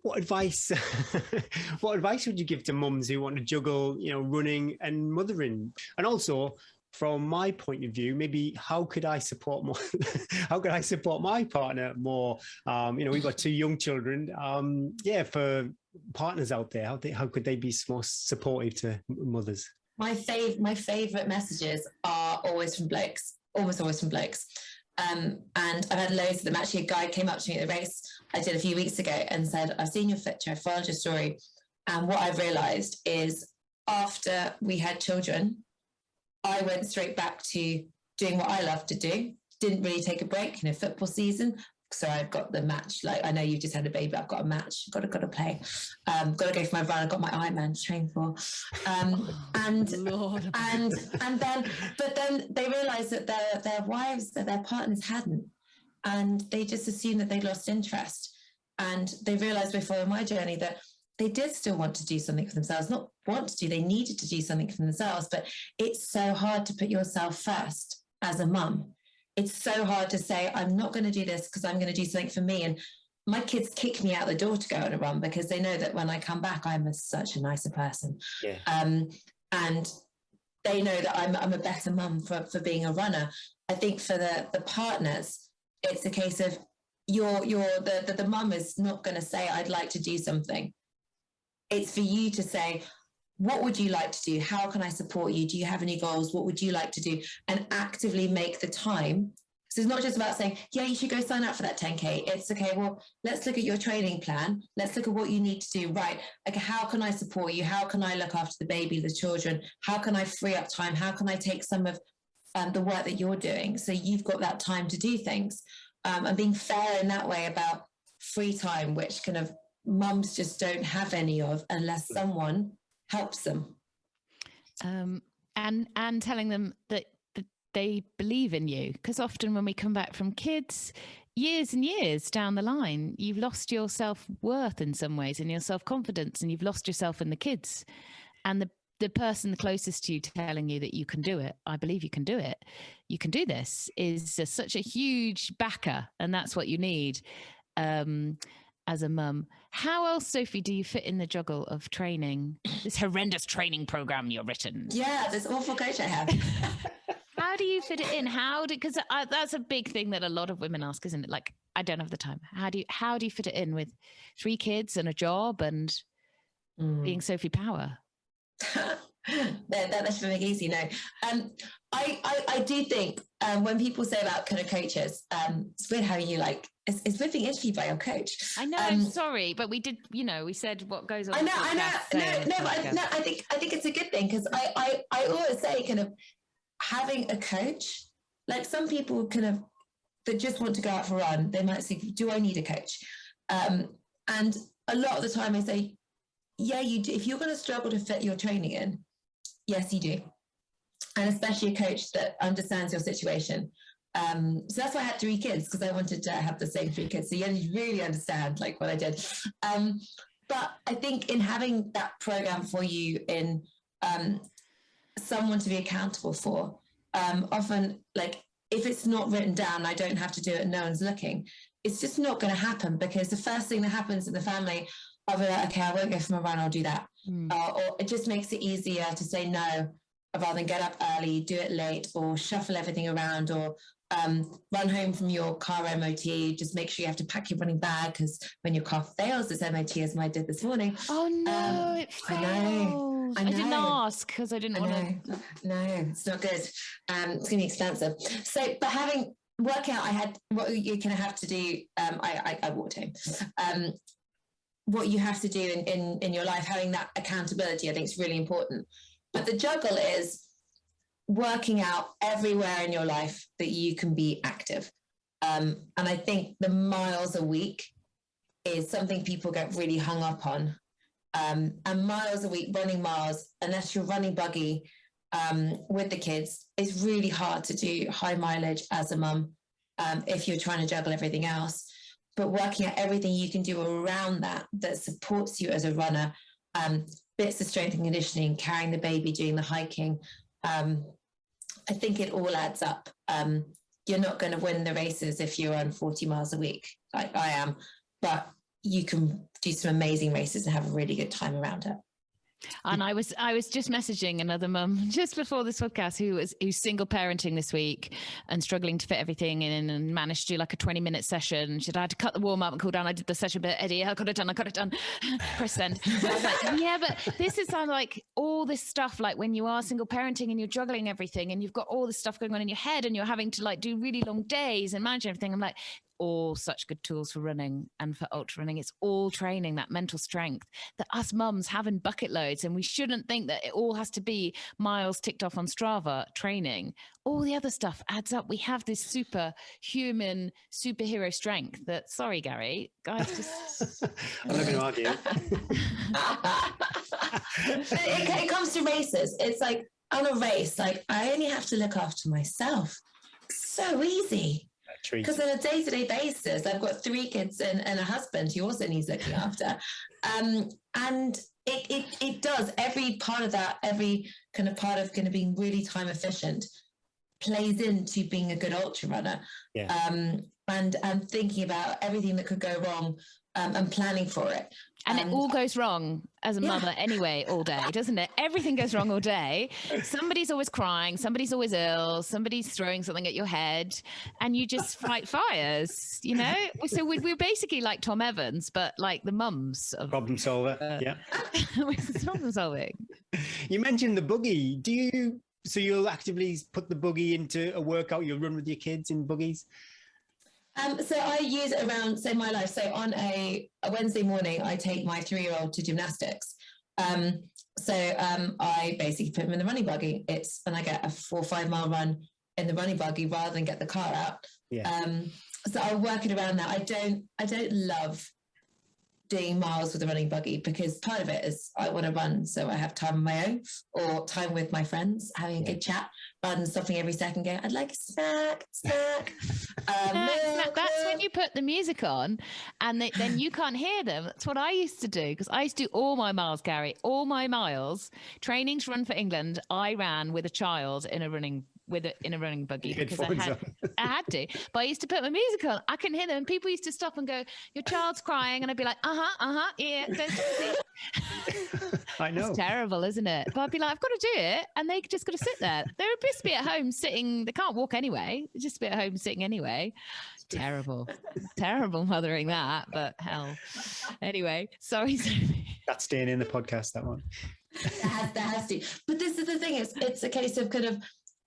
What advice would you give to mums who want to juggle, running and mothering? And also, from my point of view, maybe how could I support more? How could I support my partner more? We've got 2 young children. For partners out there, how could they be more supportive to mothers? My favorite messages are always from blokes, almost always from blokes. And I've had loads of them. Actually, a guy came up to me at the race I did a few weeks ago and said, I've seen your picture, I followed your story. And what I've realised is after we had children, I went straight back to doing what I love to do. Didn't really take a break, football season. So I've got the match. Like, I know you've just had a baby. I've got a match. Got to play. Got to go for my run. I've got my Ironman to train for. And then they realised that their wives, that their partners hadn't, and they just assumed that they lost interest. And they realised before my journey that they did still want to do something for themselves. Not want to do. They needed to do something for themselves. But it's so hard to put yourself first as a mum. It's so hard to say, I'm not going to do this because I'm going to do something for me. And my kids kick me out the door to go on a run because they know that when I come back, I'm such a nicer person. Yeah. And they know that I'm a better mum for being a runner. I think for the partners, it's a case of the mum is not going to say, I'd like to do something. It's for you to say, what would you like to do? How can I support you? Do you have any goals? What would you like to do? And actively make the time. So it's not just about saying, yeah, you should go sign up for that 10K. It's okay, well, let's look at your training plan. Let's look at what you need to do. Right. Okay, how can I support you? How can I look after the baby, the children? How can I free up time? How can I take some of the work that you're doing? So you've got that time to do things. And being fair in that way about free time, which kind of mums just don't have any of unless someone helps them. And telling them that they believe in you, because often when we come back from kids, years and years down the line, you've lost your self-worth in some ways and your self-confidence, and you've lost yourself in the kids. And the person closest to you telling you that you can do it, I believe you can do it, you can do this, is such a huge backer, and that's what you need as a mum. How else, Sophie, do you fit in the juggle of training, this horrendous training program you've written? Yeah, this awful coach I have. How do you fit it in? Because that's a big thing that a lot of women ask, isn't it? Like, I don't have the time. How do you fit it in with 3 kids and a job and being Sophie Power? That should make it easy. No, I do think when people say about kind of coaches, it's weird how you it's weird being interviewed by your coach. I know. I'm sorry, but we did. We said what goes on. I know. I think it's a good thing, because I always say kind of having a coach. Like, some people kind of that just want to go out for a run, they might think, do I need a coach? And a lot of the time I say, yeah, you do. If you're going to struggle to fit your training in, yes, you do. And especially a coach that understands your situation. So that's why I had 3 kids, because I wanted to have the same 3 kids. So you really understand what I did. But I think in having that program for you, in someone to be accountable for, often, if it's not written down, I don't have to do it and no one's looking, it's just not going to happen, because the first thing that happens in the family, I'll be like, okay, I won't go for my run, I'll do that. Or it just makes it easier to say no, rather than get up early, do it late, or shuffle everything around, or run home from your car MOT. Just make sure you have to pack your running bag, because when your car fails its MOT, as I did this morning. Oh no, it failed. I know. I didn't ask because I didn't want to. No, it's not good. It's going to be expensive. So, but having workout, I had what you kind of have to do. I walked home. What you have to do in your life, having that accountability, I think is really important. But the juggle is working out everywhere in your life that you can be active. And I think the miles a week is something people get really hung up on. And miles a week, running miles, unless you're running buggy with the kids, it's really hard to do high mileage as a mum if you're trying to juggle everything else. But working out everything you can do around that supports you as a runner, bits of strength and conditioning, carrying the baby, doing the hiking, I think it all adds up. You're not going to win the races if you run 40 miles a week, like I am, but you can do some amazing races and have a really good time around it. And I was just messaging another mum just before this podcast who's single parenting this week and struggling to fit everything in and managed to do like a 20-minute session. She said, I had to cut the warm up and cool down. I did the session bit, Eddie, I got it done. Press send. I was like, yeah, but this is like all this stuff, like when you are single parenting and you're juggling everything and you've got all this stuff going on in your head and you're having to like do really long days and manage everything. I'm like, all such good tools for running and for ultra running. It's all training that mental strength that us mums have in bucket loads, and we shouldn't think that it all has to be miles ticked off on Strava training. All the other stuff adds up. We have this superhuman superhero strength that, sorry Gary, guys, just I'm not going to argue. It comes to races. It's like on a race, like I only have to look after myself. So easy. Because on a day-to-day basis, I've got 3 kids and a husband who also needs looking after. And it does. Every part of that, every kind of part of kind of being really time efficient plays into being a good ultra runner. Yeah. And thinking about everything that could go wrong and planning for it. And it all goes wrong as a mother anyway, all day, doesn't it? Everything goes wrong all day. Somebody's always crying. Somebody's always ill. Somebody's throwing something at your head and you just fight fires, you know? So we're basically like Tom Evans, but like the mums of problem solver. Yeah. Problem solving. You mentioned the buggy. So you'll actively put the buggy into a workout? You'll run with your kids in buggies? So I use it around, my life. So on a Wednesday morning, I take my 3-year-old to gymnastics. I basically put him in the running buggy. And I get a 4 or 5 mile run in the running buggy rather than get the car out. Yeah. So I work it around that. I don't love doing miles with the running buggy because part of it is I want to run so I have time on my own or time with my friends, having a good chat, rather than stopping every second going, I'd like a snack. That's when you put the music on and then you can't hear them. That's what I used to do because I used to do all my miles, Gary, all my miles. Training to run for England, I ran with a child in a running buggy because I had to. But I used to put my music on. I couldn't hear them. And people used to stop and go, your child's crying. And I'd be like, yeah. I know. It's terrible, isn't it? But I'd be like, I've got to do it. And they just got to sit there. They're supposed to be at home sitting. They can't walk anyway. They're just be at home sitting anyway. Terrible. Terrible mothering that, but hell. Anyway, sorry, Sophie. That's staying in the podcast, that one. That has to. But this is the thing. It's a case of kind of,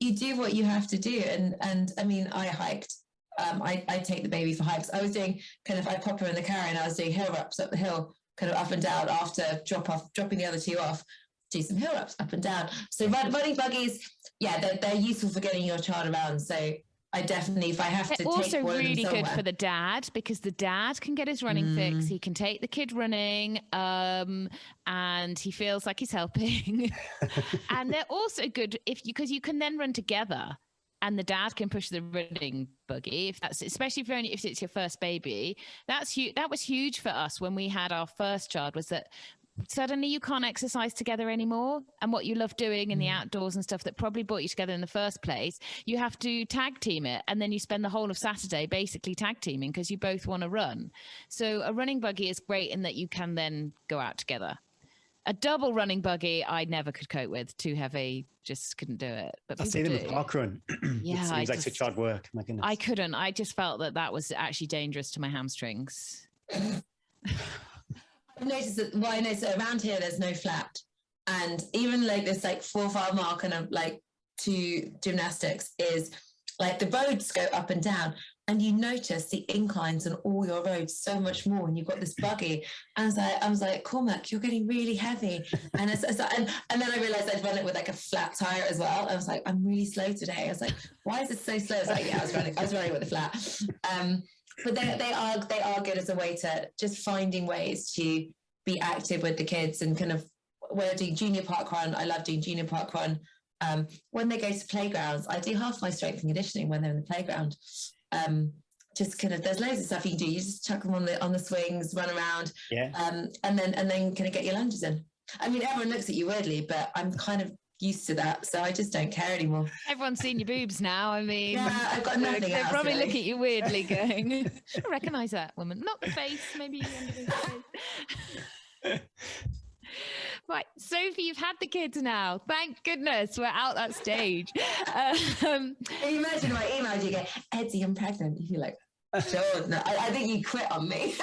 you do what you have to do. And I mean, I hiked. I take the baby for hikes. I was doing I pop her in the car and I was doing hill reps up the hill, kind of up and down after dropping the other 2 off, do some hill reps up and down. So running buggies, they're useful for getting your child around. So I definitely, if I have to take one of them somewhere. Also really good for the dad because the dad can get his running fix. He can take the kid running and he feels like he's helping. And they're also good because you can then run together and the dad can push the running buggy. Especially if it's your first baby. That was huge for us when we had our first child, was that suddenly you can't exercise together anymore, and what you love doing in the outdoors and stuff that probably brought you together in the first place, you have to tag team it, and then you spend the whole of Saturday basically tag teaming because you both want to run. So a running buggy is great in that you can then go out together. A double running buggy I never could cope with, too heavy, just couldn't do it. But I see them with parkrun. Yeah, it seems like such hard work. My goodness, I couldn't. I just felt that was actually dangerous to my hamstrings. I've noticed that, around here there's no flat, and even like this 4 or 5 mile kind of to gymnastics is like the roads go up and down, and you notice the inclines on all your roads so much more when you've got this buggy. And I was like, Cormac, you're getting really heavy. And and then I realized I'd run it with a flat tire as well. I was like, I'm really slow today. I was like, why is it so slow? I was like, yeah, I was running with a flat. But they are good as a way to just finding ways to be active with the kids, and kind of when I do junior park run, I love doing junior park run. When they go to playgrounds, I do half my strength and conditioning when they're in the playground. Just kind of, there's loads of stuff you can do. You just chuck them on the swings, run around, and then kind of get your lunges in. I mean, everyone looks at you weirdly, but I'm kind of used to that, so I just don't care anymore. Everyone's seen your boobs now. I mean, yeah, I've got nothing they else. probably Really. look at you weirdly, going, "I recognise that woman." Not the face, maybe under the face. Right, Sophie, you've had the kids now. Thank goodness we're out that stage. Can you imagine my email? You go, Eddie, I'm pregnant. You're like, sure. No, I think you quit on me.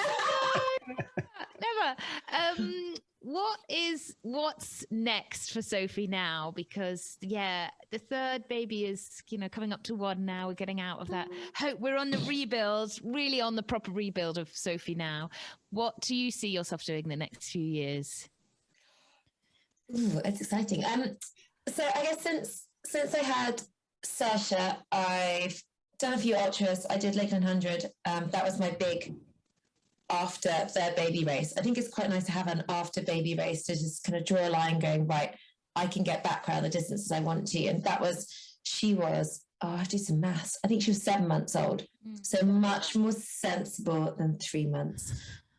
Never. What's next for Sophie now? Because the third baby is, coming up to 1 now. We're getting out of that. Hope we're on the rebuild, really on the proper rebuild of Sophie now. What do you see yourself doing the next few years? Ooh, it's exciting. So I guess since I had Sasha, I've done a few ultras. I did Lakeland 100. That was my big after third baby race. I think it's quite nice to have an after baby race to just kind of draw a line going, right, I can get back around the distances I want to. And she was, I do some maths. I think she was 7 months old. So much more sensible than 3 months.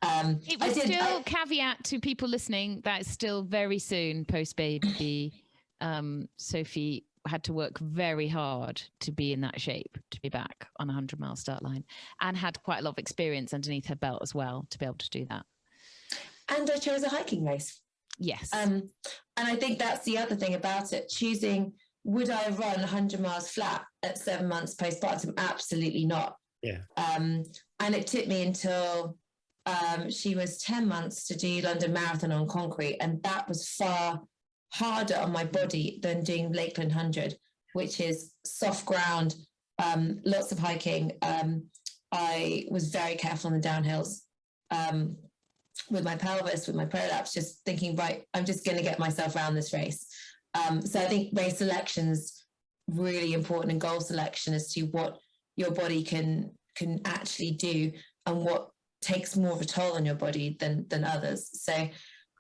It was caveat to people listening, that is still very soon post-baby. Sophie had to work very hard to be in that shape, to be back on a 100-mile start line, and had quite a lot of experience underneath her belt as well to be able to do that. And I chose a hiking race. Yes. And I think that's the other thing about it. Choosing, would I run 100 miles flat at 7 months postpartum? Absolutely not. Yeah. And it took me until she was 10 months to do London Marathon on concrete. And that was far harder on my body than doing Lakeland 100, which is soft ground, lots of hiking. I was very careful on the downhills with my pelvis, with my prolapse, just thinking, right, I'm just going to get myself around this race. So I think race selection is really important, and goal selection as to what your body can actually do and what takes more of a toll on your body than others. So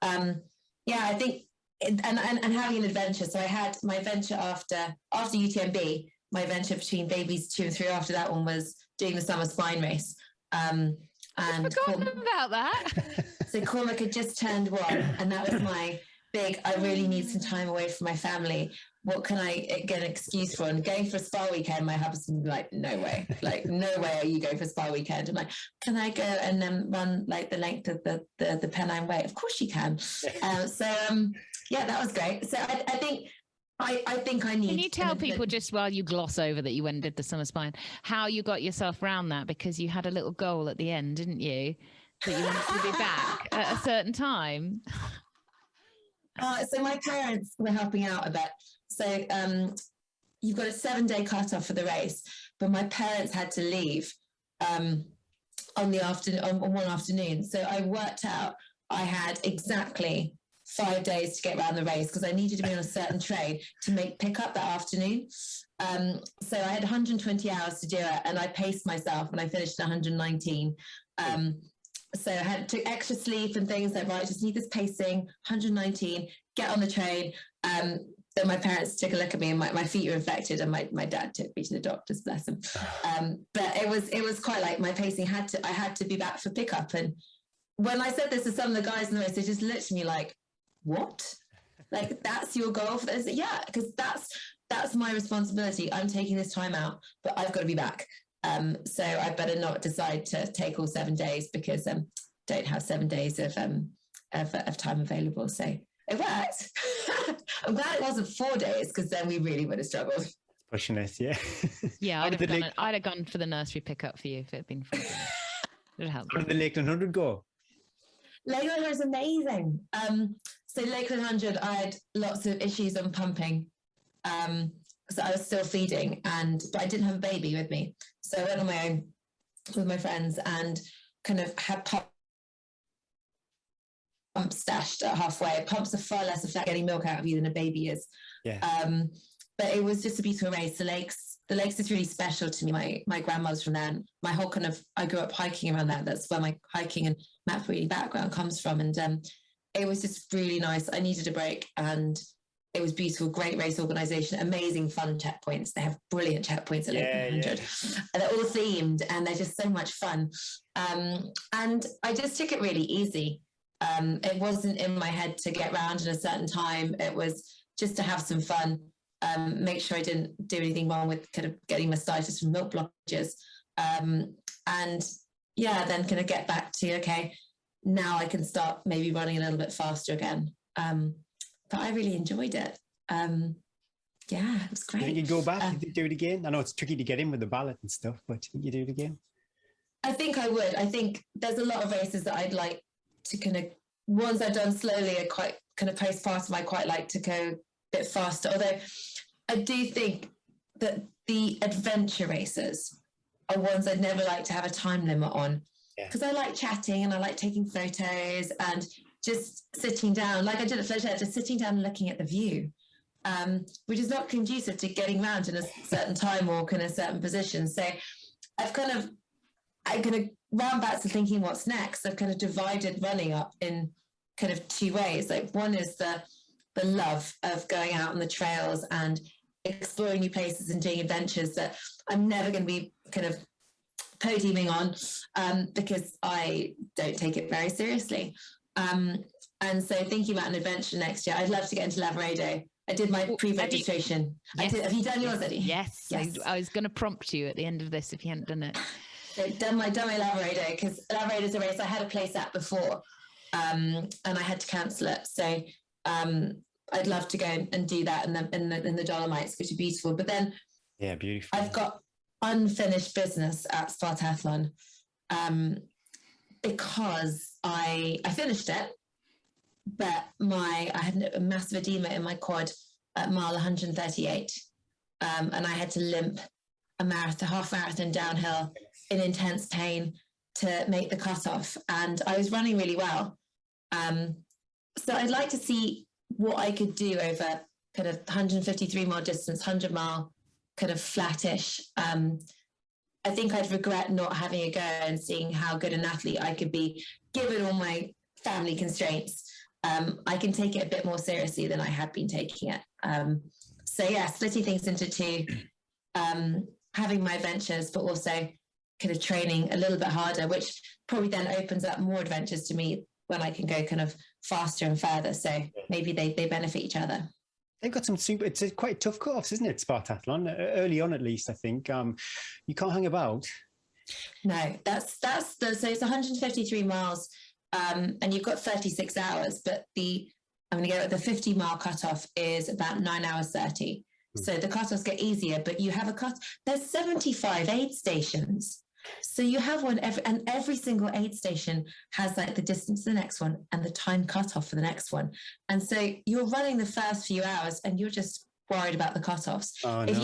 I think and having an adventure. So I had my adventure after UTMB. My adventure between babies 2 and 3 after that one was doing the summer spine race. And I've forgotten about that. So Cormac had just turned 1, and that was my big, I really need some time away from my family. What can I get an excuse for? And going for a spa weekend, my husband would be like, no way. Like, no way are you going for a spa weekend. I'm like, can I go and then run like the length of the Pennine Way? Of course you can. That was great. So I think I need. Can you tell people, just while you gloss over that you went and did the summer spine, how you got yourself around that? Because you had a little goal at the end, didn't you? That you wanted to be back at a certain time. So my parents were helping out a bit. So you've got a 7-day cutoff for the race, but my parents had to leave on one afternoon. So I worked out I had exactly 5 days to get around the race, because I needed to be on a certain train to make pickup that afternoon. So I had 120 hours to do it, and I paced myself, and I finished at 119. So I took extra sleep and things like, right, I just need this pacing, 119, get on the train. Then my parents took a look at me, and my feet were infected, and my dad took me to the doctors, bless him. But it was quite like my pacing I had to be back for pickup. And when I said this to some of the guys in the race, they just looked at me like, what? Like, that's your goal for this? Yeah, because that's my responsibility. I'm taking this time out, but I've got to be back. So I better not decide to take all 7 days, because don't have 7 days of time available. So it worked. I'm glad it wasn't 4 days, because then we really would have struggled. Pushing us, yeah. Yeah, I'd have gone for the nursery pickup for you if it had been 4 days. It would have helped. How did the Lakeland 100 go? Lakeland 100 was amazing. So Lakeland 100, I had lots of issues on pumping. So I was still feeding, but I didn't have a baby with me. So I went on my own with my friends and kind of had pumps stashed at halfway. Pumps are far less effective getting milk out of you than a baby is. Yeah. But it was just a beautiful race. The lakes the lakes is really special to me. My grandma's from there. And my whole I grew up hiking around there. That's where my hiking and map reading background comes from. And it was just really nice. I needed a break, and it was beautiful. Great race organisation, amazing fun checkpoints. They have brilliant checkpoints at Lake 100. And they're all themed, and they're just so much fun. And I just took it really easy. It wasn't in my head to get round in a certain time. It was just to have some fun. Make sure I didn't do anything wrong with kind of getting mastitis from milk blockages. And yeah, then kind of get back to, okay, now I can start maybe running a little bit faster again. But I really enjoyed it. Yeah, it was great. You think you'd go back? You do it again? I know it's tricky to get in with the ballot and stuff, but you think you do it again? I think I would. I think there's a lot of races that I'd like to kind of, ones I've done slowly are quite kind of postpartum. I quite like to go a bit faster. Although I do think that the adventure races are ones I'd never like to have a time limit on, because I like chatting and I like taking photos and just sitting down, like I did at Flapjacks, just sitting down and looking at the view, which is not conducive to getting around in a certain time or kind of certain position. So I kind of round back to thinking what's next. I've kind of divided running up in kind of two ways. Like one is the love of going out on the trails and exploring new places and doing adventures that I'm never going to be kind of podiuming on, because I don't take it very seriously. And so thinking about an adventure next year, I'd love to get into Lavaredo. I did my pre-registration. Yes. Have you done yours, Eddie? Yes. I was going to prompt you at the end of this if you hadn't done it. So done my Lavaredo, because Lavaredo is a race I had a place at before, and I had to cancel it. So I'd love to go and do that in the Dolomites, which are beautiful. But then, yeah, beautiful. I've got unfinished business at Spartathlon, because I finished it, but I had a massive edema in my quad at mile 138, and I had to limp a half marathon downhill in intense pain to make the cutoff, and I was running really well. So I'd like to see what I could do over kind of 153 mile distance, 100 mile kind of flattish. I think I'd regret not having a go and seeing how good an athlete I could be, given all my family constraints. I can take it a bit more seriously than I had been taking it. So yeah, splitting things into two, having my adventures, but also kind of training a little bit harder, which probably then opens up more adventures to me when I can go kind of faster and further. So maybe they benefit each other. They've got it's quite tough cut-offs, isn't it, Spartathlon? Early on, at least, I think. You can't hang about. No, so it's 153 miles, and you've got 36 hours, but I'm going to go with the 50 mile cutoff is about 9 hours 30. So the cutoffs get easier, but you have there's 75 aid stations. So you have one every single aid station has like the distance to the next one and the time cutoff for the next one. And so you're running the first few hours and you're just worried about the cutoffs. Oh, no. If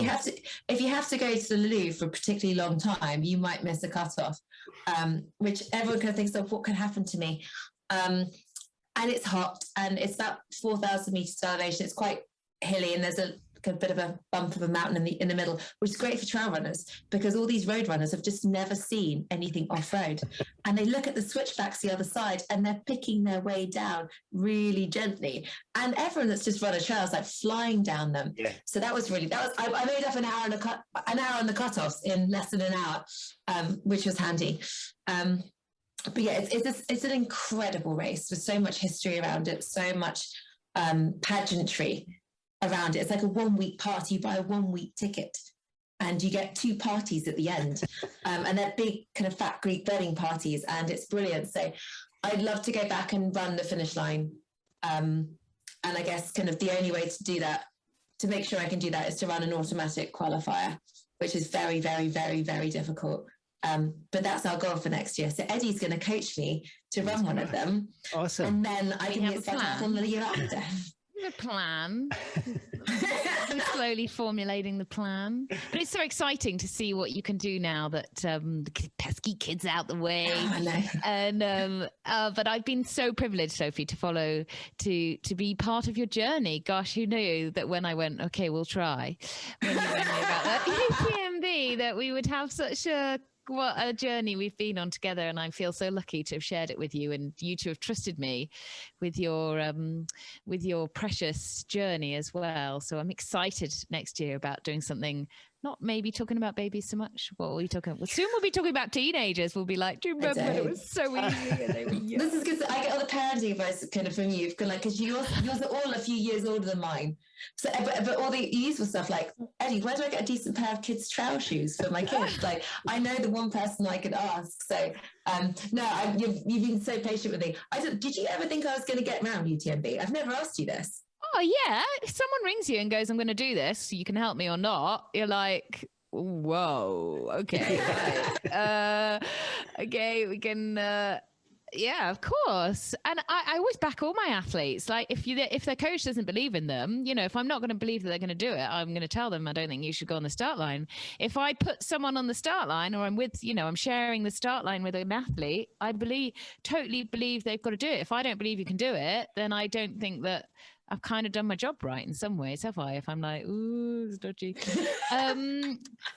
you have to go to the Louvre for a particularly long time, you might miss a cutoff, which everyone kind of thinks of what could happen to me. And it's hot and it's about 4,000 meters elevation. It's quite hilly and there's a bit of a bump of a mountain in the middle, which is great for trail runners because all these road runners have just never seen anything off-road. And they look at the switchbacks the other side and they're picking their way down really gently. And everyone that's just run a trail is like flying down them. Yeah. So I made up an hour on the cutoffs in less than an hour, which was handy. But yeah, it's an incredible race with so much history around it, so much pageantry around it. It's like a 1 week party. You buy a 1 week ticket and you get two parties at the end, and they're big kind of fat Greek wedding parties, and it's brilliant. So I'd love to go back and run the finish line, and I guess kind of the only way to do that, to make sure I can do that, is to run an automatic qualifier, which is very, very, very, very difficult. But that's our goal for next year. So Eddie's going to coach me to run one of them. Awesome. And then I can get started on the year after. The plan. I'm slowly formulating the plan, but it's so exciting to see what you can do now that the pesky kids out the way. I know. And but I've been so privileged, Sophie, to follow, to be part of your journey. Gosh, who knew that when I went, okay, we'll try, when you rang me about that UTMB, that we would have such what a journey we've been on together. And I feel so lucky to have shared it with you, and you to have trusted me with your precious journey as well. So I'm excited next year about doing something, not maybe talking about babies so much. What are we talking about? Well, soon we'll be talking about teenagers. We'll be like, do you remember when it was so easy? And they were young? This is because I get all the parenting advice kind of from you, because yours are all a few years older than mine. So, but all the useful stuff like, Eddie, where do I get a decent pair of kids' trail shoes for my kids? Like, I know the one person I could ask. So, no, you've been so patient with me. Did you ever think I was going to get around UTMB? I've never asked you this. Oh yeah, if someone rings you and goes, I'm going to do this, you can help me or not, you're like, whoa, okay. Okay, we can, yeah, of course. And I always back all my athletes. Like if their coach doesn't believe in them, if I'm not going to believe that they're going to do it, I'm going to tell them, I don't think you should go on the start line. If I put someone on the start line, or I'm with, I'm sharing the start line with an athlete, I totally believe they've got to do it. If I don't believe you can do it, then I don't think that I've kind of done my job right in some ways, have I? If I'm like, ooh, it's dodgy.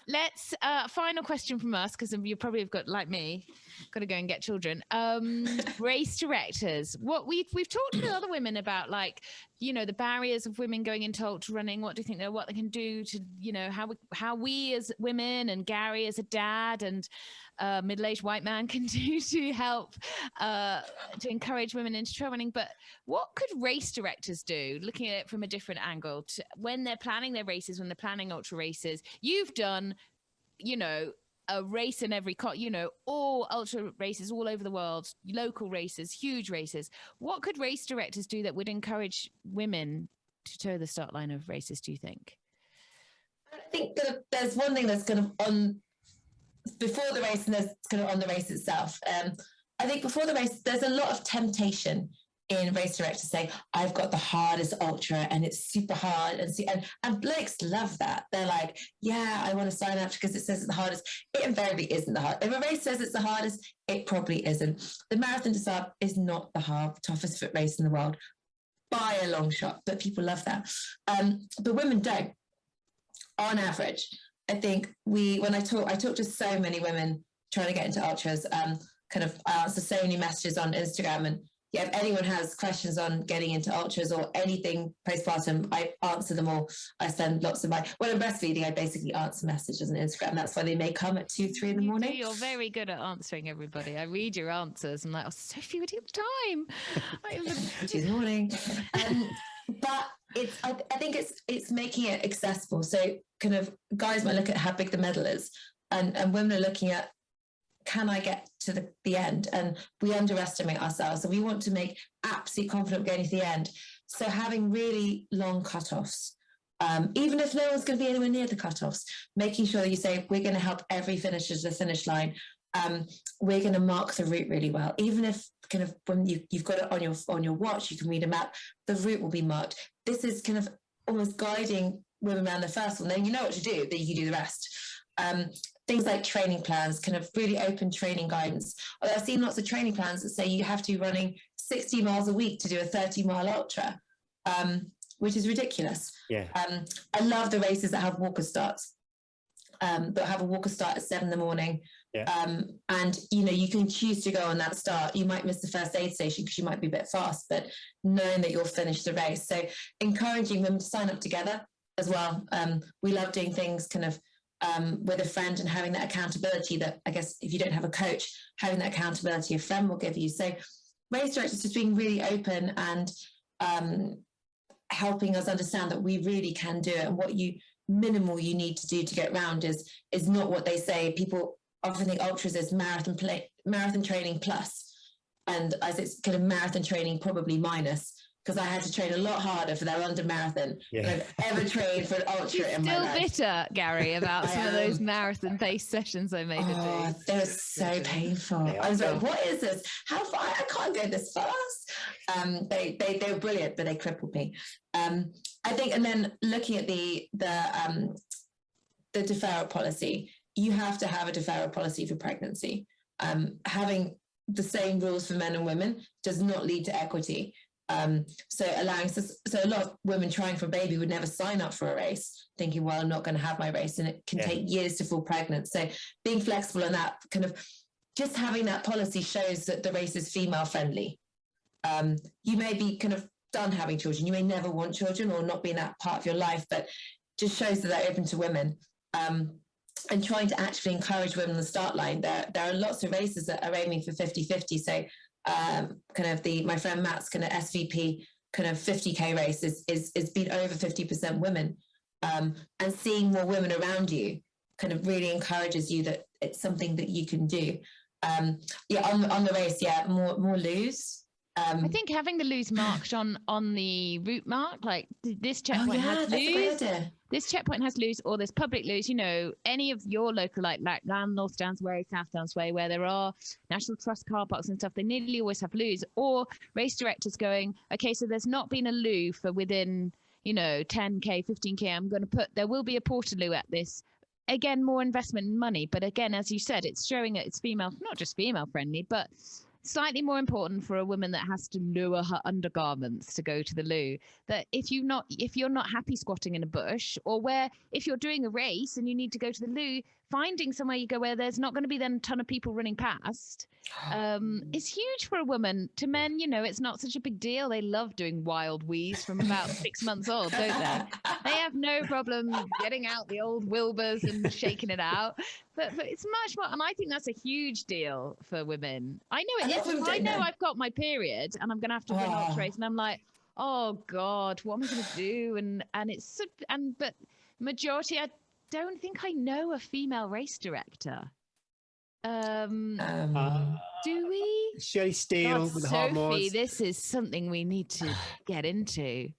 Let's final question from us, because you probably have got, like me, got to go and get children. Race directors. What we've talked to other women about, like, the barriers of women going into ultra running. What do you think what they can do to, how we as women, and Gary as a dad, and middle-aged white man can do to help to encourage women into trail running. But what could race directors do, looking at it from a different angle, when they're planning their races, when they're planning ultra races? You've done, a race in every, all ultra races all over the world, local races, huge races. What could race directors do that would encourage women to toe the start line of races, do you think? I think that there's one thing that's kind of on before the race, and there's kind of on the race itself. I think before the race, there's a lot of temptation in race directors saying, I've got the hardest ultra and it's super hard. And blokes love that. They're like, yeah, I want to sign up because it says it's the hardest. It invariably isn't the hardest. If a race says it's the hardest, it probably isn't. The Marathon des Sables is not the toughest foot race in the world by a long shot, but people love that. But women don't, on average. I think I talk to so many women trying to get into ultras, I answer so many messages on Instagram, and yeah, if anyone has questions on getting into ultras or anything postpartum, I answer them all. I send lots of when I'm breastfeeding, I basically answer messages on Instagram. That's why they may come at 2-3 in the morning. You're very good at answering everybody. I read your answers. I'm like, oh, Sophie, would you have time? 2 in the morning. But I think it's making it accessible. So kind of guys might look at how big the medal is, and women are looking at, can I get to the end? And we underestimate ourselves. So we want to make absolutely confident going to the end. So having really long cutoffs, even if no one's going to be anywhere near the cutoffs, making sure that you say, we're going to help every finisher to the finish line. We're going to mark the route really well. Even if kind of when you've got it on your watch, you can read a map, the route will be marked. This is kind of almost guiding women around the first one. Then you know what to do, then you can do the rest. Things like training plans, kind of really open training guidance. Although I've seen lots of training plans that say you have to be running 60 miles a week to do a 30-mile ultra, which is ridiculous. Yeah. I love the races that have walker starts, that have a walker start at 7 in the morning. Yeah. And you can choose to go on that start. You might miss the first aid station because you might be a bit fast, but knowing that you'll finish the race. So encouraging them to sign up together as well. We love doing things kind of with a friend and having that accountability that, I guess, if you don't have a coach, having that accountability a friend will give you. So race directors just being really open and helping us understand that we really can do it, and what minimal you need to do to get round is not what they say. People often think ultras is marathon training plus, and as it's kind of marathon training probably minus. because I had to train a lot harder for that London Marathon than I've ever trained for an ultra in my life. Still bitter, Gary, about some of those marathon-based sessions I made her do. They were so painful. I was like, what is this? How far? I can't go this fast. They were brilliant, but they crippled me. I think, and then looking at the deferral policy, you have to have a deferral policy for pregnancy. Having the same rules for men and women does not lead to equity. So a lot of women trying for a baby would never sign up for a race, thinking, well, I'm not going to have my race, and it can take years to fall pregnant. So being flexible in that, kind of just having that policy shows that the race is female friendly. You may be kind of done having children, you may never want children or not be in that part of your life, but just shows that they're open to women. And trying to actually encourage women on the start line. There are lots of races that are aiming for 50-50. So my friend Matt's kind of SVP kind of 50K race is been over 50% women. And seeing more women around you kind of really encourages you that it's something that you can do. On the race, more loose. I think having the loose marked on the route mark, like this checkpoint has loose. This checkpoint has loose, or there's public loose. You know, any of your local like North Downs Way, South Downs Way, where there are National Trust car parks and stuff, they nearly always have loos. Or race directors going, okay, so there's not been a loo for within 10K, 15K. There will be a portaloo at this. Again, more investment in money, but again, as you said, it's showing that it's female, not just female friendly, but slightly more important for a woman that has to lower her undergarments to go to the loo. That if you're not happy squatting in a bush, or if you're doing a race and you need to go to the loo, finding somewhere you go where there's not going to be then a ton of people running past is huge for a woman. To men, it's not such a big deal. They love doing wild wheeze from about 6 months old, don't they? They have no problem getting out the old Wilburs and shaking it out. But it's much more, and I think that's a huge deal for women. I know it is. I know I've got my period and I'm going to have to run ultra race, and I'm like, oh God, what am I going to do? But majority, I don't think I know a female race director. Do we? Shelley Steele with the Sophie, this is something we need to get into.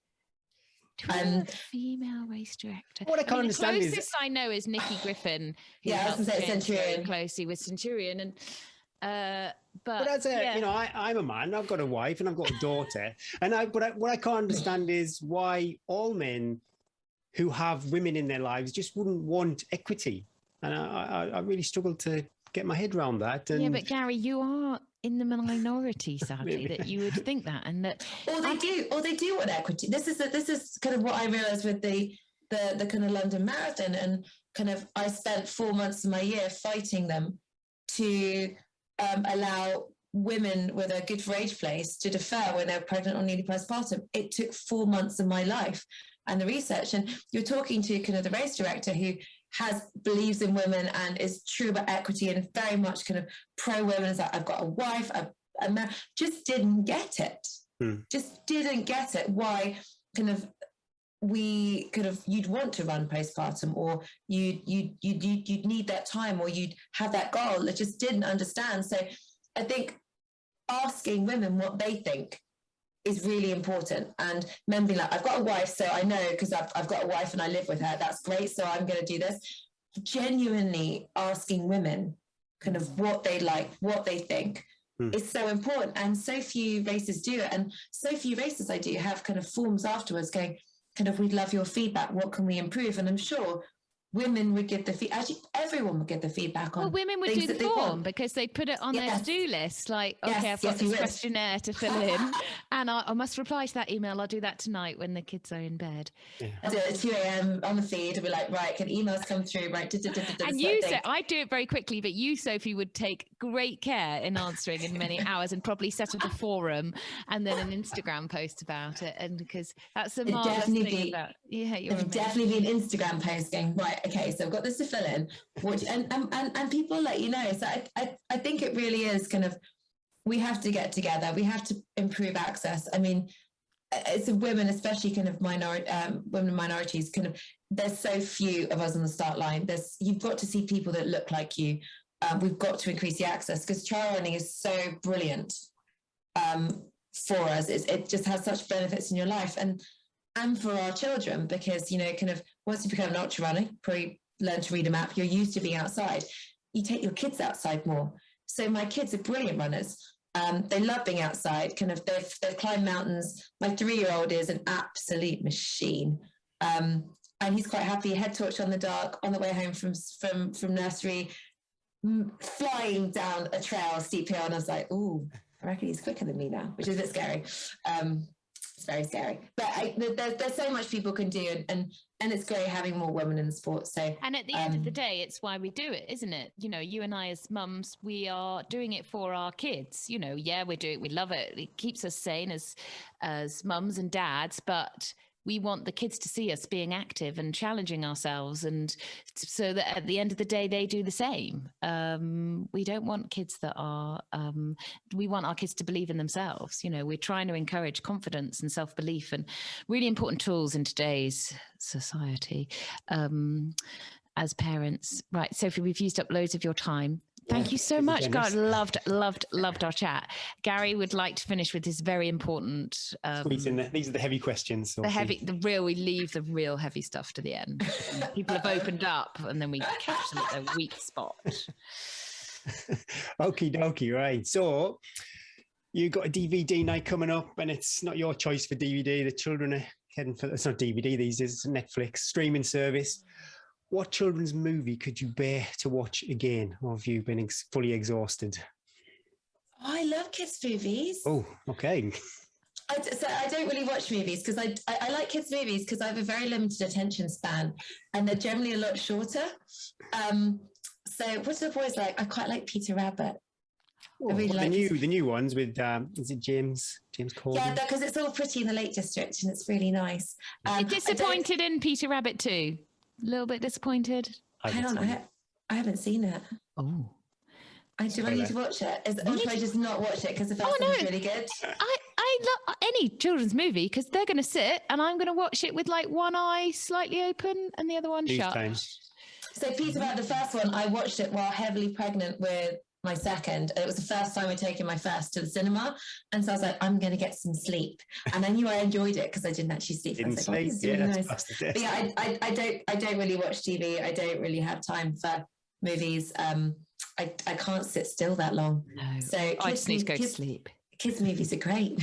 Female race director. What I can't understand the closest I know is Nikki Griffin, who helps Centurion closely with Centurion, and but as I'm a man. I've got a wife and I've got a daughter, and what I can't understand is why all men who have women in their lives just wouldn't want equity, and I really struggle to get my head around that. And but Gary, you are in the minority, sadly, that you would think that, and that or they do want equity. This is kind of what I realized with the kind of London Marathon, and kind of I spent 4 months of my year fighting them to allow women with a good for age place to defer when they're pregnant or nearly postpartum. It took 4 months of my life and the research. And you're talking to kind of the race director who believes in women and is true about equity and very much kind of pro women. Is like, I've got a wife, just didn't get it. Just didn't get it. Why kind of you'd want to run postpartum, or you'd need that time, or you'd have that goal. It just didn't understand. So I think asking women what they think is really important, and men being like, I've got a wife, so I know because I've got a wife and I live with her, that's great, so I'm going to do this. Genuinely asking women kind of what they like, what they think is so important, and so few races do it, and so few races I do have kind of forms afterwards going kind of, we'd love your feedback, what can we improve? And I'm sure women would give the feedback. Actually, everyone would get the feedback on. Well, women would do the form because they put it on their to-do list. Like, okay, I've got this questionnaire to fill in, and I must reply to that email. I'll do that tonight when the kids are in bed. I do it at 2 a.m. on the feed. I'll be like, right, can emails come through? Right. And I do it very quickly, but you, Sophie, would take great care in answering in many hours, and probably set up a forum and then an Instagram post about it. And because that's a marvelous thing about. Yeah, it'd definitely be an Instagram post going, right, okay, so I've got this to fill in, and people let you know. So I think it really is kind of, we have to get together, we have to improve access. I mean, it's women, especially kind of women minorities, kind of, there's so few of us on the start line. You've got to see people that look like you. We've got to increase the access, because trial running is so brilliant. for us. It just has such benefits in your life, and for our children, because, you know, kind of once you become an ultra runner, probably learn to read a map, you're used to being outside. You take your kids outside more. So my kids are brilliant runners. They love being outside. Kind of they've climbed mountains. My 3-year-old is an absolute machine. And he's quite happy. Head torch on the dark on the way home from nursery, flying down a trail, steep hill. And I was like, ooh, I reckon he's quicker than me now, which is a bit scary. It's very scary. But there's so much people can do, and it's great having more women in the sport. So, and at the end of the day, it's why we do it, isn't it? You know, you and I as mums, we are doing it for our kids. You know, yeah, we do it. We love it. It keeps us sane as mums and dads, but we want the kids to see us being active and challenging ourselves, and so that at the end of the day, they do the same. We don't want kids that are, we want our kids to believe in themselves. You know, we're trying to encourage confidence and self-belief, and really important tools in today's society as parents. Right, Sophie, we've used up loads of your time. Thank you so much. God, loved our chat. Gary would like to finish with his very important. These are the heavy questions. Sophie. We leave the real heavy stuff to the end. People have opened up, and then we catch them at their weak spot. Okie dokie, right. So you got a DVD night coming up, and it's not your choice for DVD. The children are heading for. It's not DVD these days. It's a Netflix streaming service. What children's movie could you bear to watch again, or have you been fully exhausted? Oh, I love kids' movies. Oh, okay. So I don't really watch movies because I like kids' movies because I have a very limited attention span, and they're generally a lot shorter. So what do the boys like? I quite like Peter Rabbit. Oh, I really like the new ones with is it James Corden? Yeah, because it's all pretty in the Lake District, and it's really nice. You're disappointed in Peter Rabbit too? A little bit disappointed. Hang on, I haven't seen it. Oh. I need to watch it. Or should I just not watch it because the first one's really good? I love any children's movie because they're going to sit and I'm going to watch it with like one eye slightly open and the other one shut. So Peter Rabbit, the first one, I watched it while heavily pregnant with my second. It was the first time I'd taken my first to the cinema, and so I was like, I'm going to get some sleep, and I knew I enjoyed it because I didn't actually sleep. But yeah, I don't really watch TV. I don't really have time for movies. I can't sit still that long. No, so I just need to go to sleep. Kids movies are great,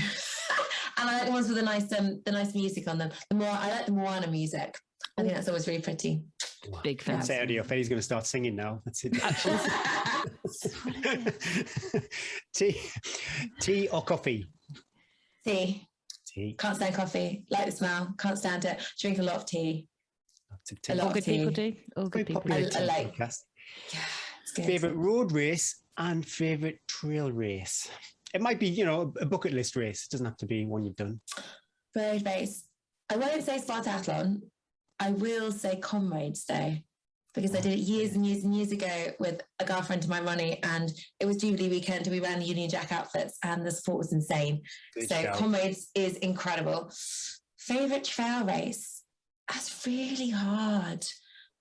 and I like the ones with the nice music on them. I like the Moana music. I think that's always really pretty. Big fan. That's Eddie. Freddy's going to start singing now. That's it. Tea or coffee? Tea. Can't stand coffee. Like the smell. Can't stand it. Drink a lot of tea. A lot of tea. People do. All good people. I like. Yeah, it's good. Favorite road race and favorite trail race. It might be, a bucket list race. It doesn't have to be one you've done. Road race. I won't say Spartathlon. I will say Comrades Day, because I did it years and years and years ago with a girlfriend of mine, Ronnie, and it was Jubilee weekend and we ran the Union Jack outfits and the support was insane. Comrades is incredible. Favourite trail race? That's really hard.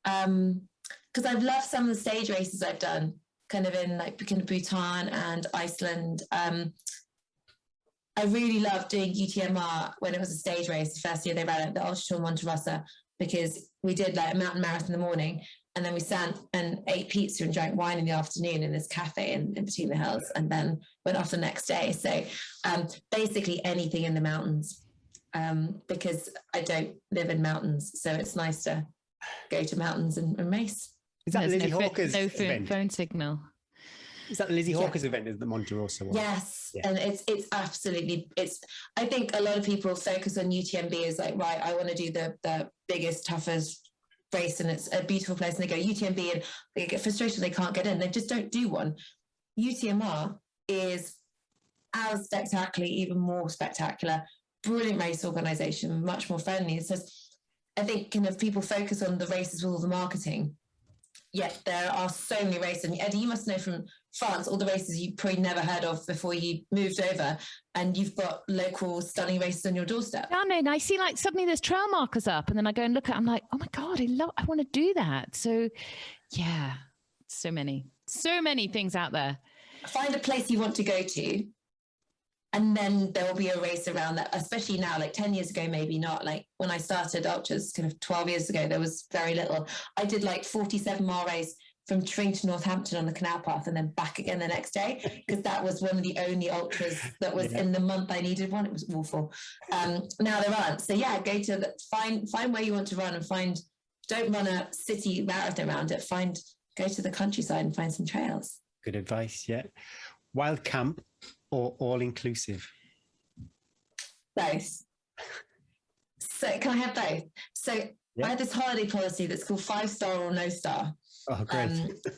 Because I've loved some of the stage races I've done, kind of in Bhutan and Iceland. I really loved doing UTMR when it was a stage race. The first year they ran it, the Ultra Tour Monte Rosa, because we did like a mountain marathon in the morning and then we sat and ate pizza and drank wine in the afternoon in this cafe in between the hills, and then went off the next day. So basically anything in the mountains, because I don't live in mountains. So it's nice to go to mountains and race. Is that Lizzie Hawker's event? Phone signal. Is that the Lizzie Hawker's event? Is the Monte Rosa one? Yes, yeah. And it's absolutely. I think a lot of people focus on UTMB as like, right, I want to do the biggest, toughest race, and it's a beautiful place, and they go UTMB and they get frustrated they can't get in. They just don't do one. UTMR is as spectacular, even more spectacular. Brilliant race organisation, much more friendly. So I think people focus on the races with all the marketing. Yet there are so many races. And Eddie, you must know from France all the races you probably never heard of before you moved over, and you've got local stunning races on your doorstep. Stunning. I see like suddenly there's trail markers up, and then I go and look at it, I'm like, oh my God, I want to do that. So yeah, so many things out there. Find a place you want to go to And then there will be a race around that, especially now, like 10 years ago, maybe not. Like when I started ultras kind of 12 years ago, there was very little. I did like 47-mile race from Tring to Northampton on the canal path and then back again the next day, because that was one of the only ultras that was in the month I needed one. It was awful. Now there aren't. So yeah, find where you want to run, and don't run a city marathon around it. Go to the countryside and find some trails. Good advice, yeah. Wild camp or all-inclusive? Both. So can I have both? So I had this holiday policy that's called 5-star or no star. Oh, great.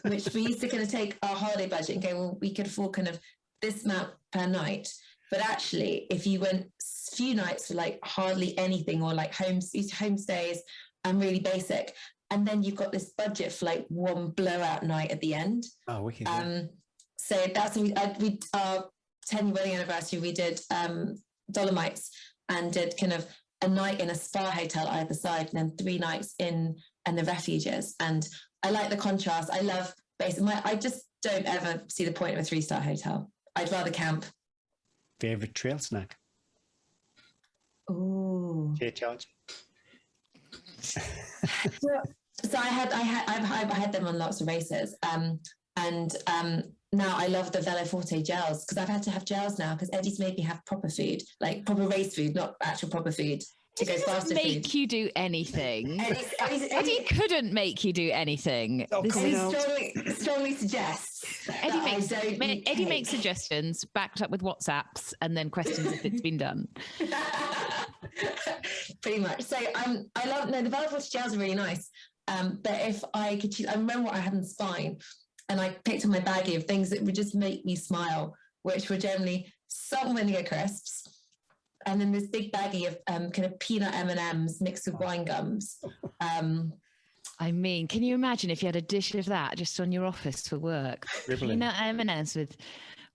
Which we used to kind of take our holiday budget and go, well, we could afford kind of this amount per night. But actually, if you went a few nights for like hardly anything, or like homestays and really basic, and then you've got this budget for like one blowout night at the end. Oh, wicked. So that's our 10-year wedding anniversary. We did Dolomites and did kind of a night in a spa hotel either side, and then 3 nights in the refuges. And I like the contrast. I love I just don't ever see the point of a 3-star hotel. I'd rather camp. Favorite trail snack? Ooh. Chia Charge. So I've had them on lots of races. Now I love the Velo Forte gels, because I've had to have gels now because Eddie's made me have proper food, like proper race food, not actual proper food. To go faster make food. You do anything. Eddie couldn't make you do anything. Strongly suggests. Eddie makes suggestions backed up with WhatsApps and then questions if it's been done. Pretty much. So the Velo Forte gels are really nice. But if I could choose, I remember what I had in spine, and I picked on my baggie of things that would just make me smile, which were generally salt and vinegar crisps. And then this big baggie of kind of peanut M&Ms mixed with wine gums. I mean, can you imagine if you had a dish of that just on your office for work? Peanut M&Ms with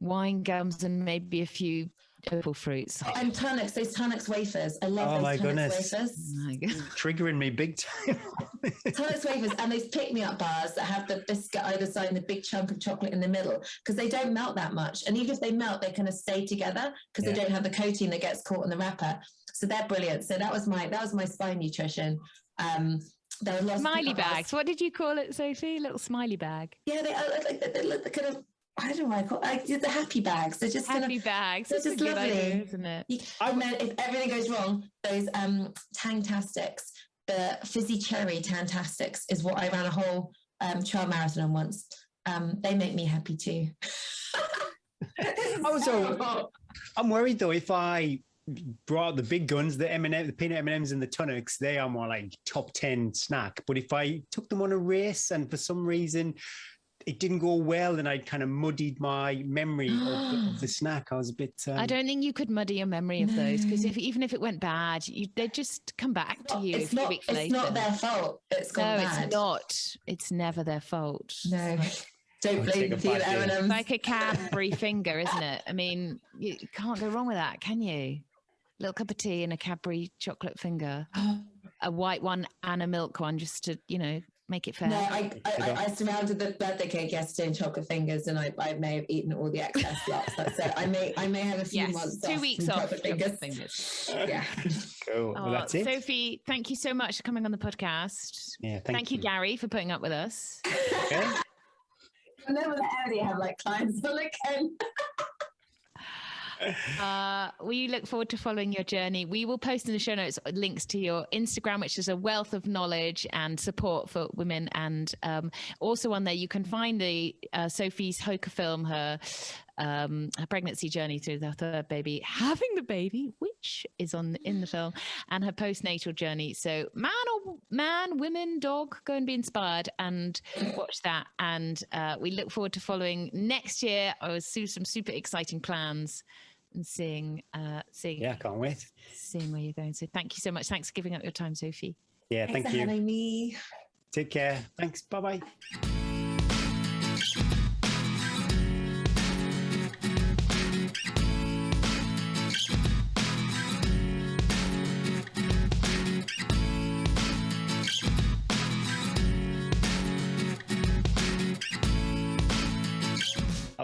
wine gums and maybe a few opal fruits. And Tunnocks, those Tunnocks wafers. I love those Tunnocks wafers. Oh my God. Triggering me big time. Tunnocks wafers, and those pick-me-up bars that have the biscuit either side and the big chunk of chocolate in the middle, because they don't melt that much. And even if they melt, they kind of stay together because they don't have the coating that gets caught in the wrapper. So they're brilliant. So that was my spine nutrition. There were lots smiley of bags. What did you call it, Sophie? Little smiley bag. Yeah, they look kind of, I don't know what I call it. The happy bags. They're just happy bags. They're just lovely, idea, isn't it? If everything goes wrong, those Tangtastics, the fizzy cherry Tangtastics, is what I ran a whole trail marathon on once. They make me happy too. I'm worried though, if I brought out the big guns, the peanut M&Ms and the Tunnocks, they are more like top 10 snack. But if I took them on a race and for some reason it didn't go well, and I kind of muddied my memory of the snack. I was a bit... I don't think you could muddy your memory of those, because even if it went bad, they'd just come back to you a few weeks later. It's not their fault. It's gone bad. It's not. It's never their fault. No. Don't blame the peanut M&Ms. It's like a Cadbury finger, isn't it? I mean, you can't go wrong with that, can you? A little cup of tea and a Cadbury chocolate finger. A white one and a milk one, just to, make it fair. No, I surrounded the birthday cake yesterday in chocolate fingers, and I may have eaten all the excess lots. That's it. I may have a few months 2 weeks off chocolate fingers. Yeah. Cool. Well, that's it. Sophie, thank you so much for coming on the podcast. Yeah, thank you, Gary, for putting up with us. Okay. And then when I already have clients on again. We look forward to following your journey. We will post in the show notes links to your Instagram, which is a wealth of knowledge and support for women, and also on there you can find the Sophie's Hoka film, her pregnancy journey through the third baby, having the baby, which is in the film, and her postnatal journey. So man, women, dog, go and be inspired and watch that. And we look forward to following next year. I will see some super exciting plans and seeing. Yeah, I can't wait. Seeing where you're going. So thank you so much. Thanks for giving up your time, Sophie. Yeah, thank you. Thanks for having me. Take care. Thanks. Bye-bye.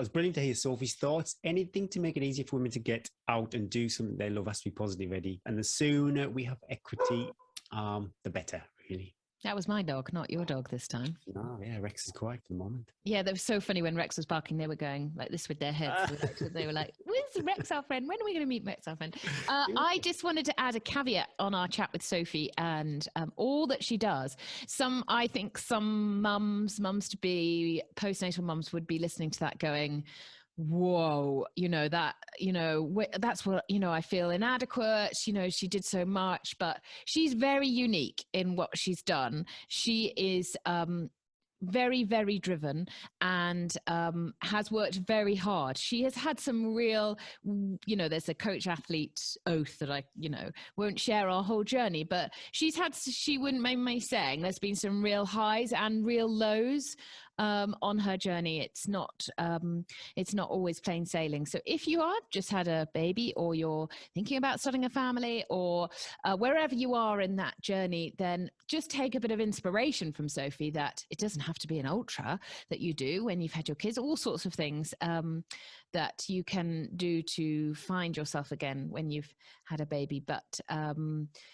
was brilliant to hear Sophie's thoughts. Anything to make it easier for women to get out and do something they love has to be positive, Eddie. And the sooner we have equity, the better, really. That was my dog, not your dog this time. No, yeah, Rex is quiet for the moment. Yeah, that was so funny when Rex was barking. They were going like this with their heads. They were like, "Where's Rex, our friend? When are we going to meet Rex, our friend?" I just wanted to add a caveat on our chat with Sophie and all that she does. I think some mums to be, postnatal mums would be listening to that going, whoa, that's what, I feel inadequate. She did so much, but she's very unique in what she's done. She is very, very driven and has worked very hard. She has had some real, there's a coach athlete oath that I, won't share our whole journey, but she wouldn't mind me saying there's been some real highs and real lows on her journey. It's not always plain sailing. So if you are just had a baby, or you're thinking about starting a family, or wherever you are in that journey, then just take a bit of inspiration from Sophie, that it doesn't have to be an ultra that you do when you've had your kids, all sorts of things that you can do to find yourself again when you've had a baby. But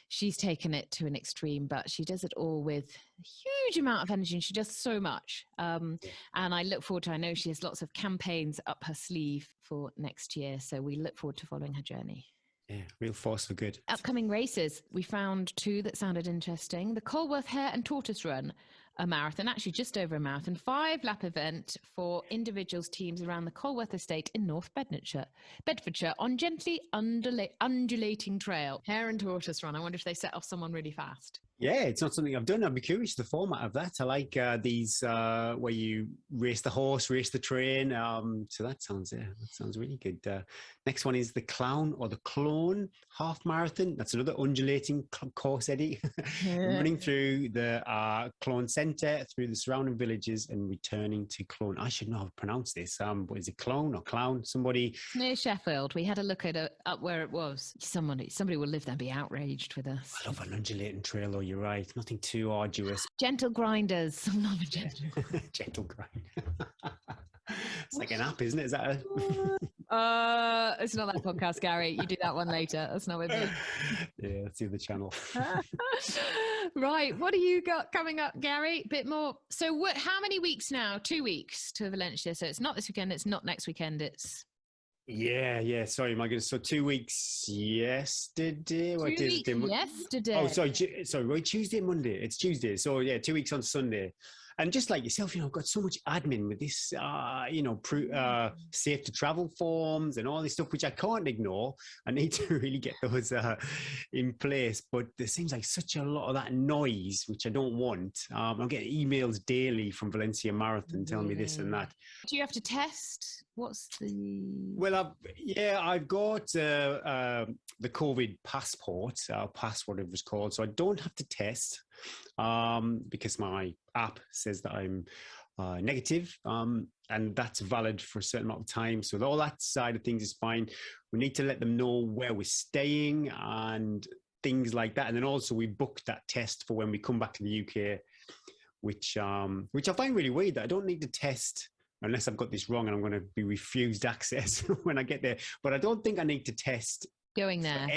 she's taken it to an extreme, but she does it all with a huge amount of energy, and she does so much. And I look forward to, I know she has lots of campaigns up her sleeve for next year. So we look forward to following her journey. Yeah, real force for good. Upcoming races. We found 2 that sounded interesting. The Colworth Hare and Tortoise Run, a marathon, actually just over a marathon, 5-lap event for individuals, teams around the Colworth estate in North Bedfordshire on gently undulating trail. Hare and Tortoise Run. I wonder if they set off someone really fast. Yeah, it's not something I've done. I'd be curious the format of that. I like these where you race the horse, race the train. So that sounds really good. Next one is the Clown or the Clone half marathon. That's another undulating course, Eddie. Running through the Clone Centre, through the surrounding villages, and returning to Clone. I should know how to pronounce this. What is it, Clone or Clown? Somebody near Sheffield. We had a look at up where it was. Somebody will live there and be outraged with us. I love an undulating trail, though. You're right. Nothing too arduous. Gentle grinders. I love a gentle. Gentle grind. It's like an app, isn't it? Is that it's not that podcast, Gary. You do that one later. That's not with me. Yeah, that's the other channel. Right. What do you got coming up, Gary? Bit more. So how many weeks now? 2 weeks to Valencia. So it's not this weekend. It's not next weekend. It's... Yeah. Sorry, my goodness. So 2 weeks yesterday. What day is it? Yesterday. Oh, sorry. Right, Tuesday, Monday. It's Tuesday. So yeah, 2 weeks on Sunday. And just like yourself, I've got so much admin with this, safe to travel forms and all this stuff, which I can't ignore. I need to really get those in place. But there seems like such a lot of that noise, which I don't want. I'm getting emails daily from Valencia Marathon telling me this and that. Do you have to test? What's the... Well, I've got the COVID passport, whatever it's called. So I don't have to test because my app says that I'm negative, and that's valid for a certain amount of time. So all that side of things is fine. We need to let them know where we're staying and things like that. And then also we booked that test for when we come back to the UK, which I find really weird that I don't need to test unless I've got this wrong and I'm going to be refused access when I get there. But I don't think I need to test going there,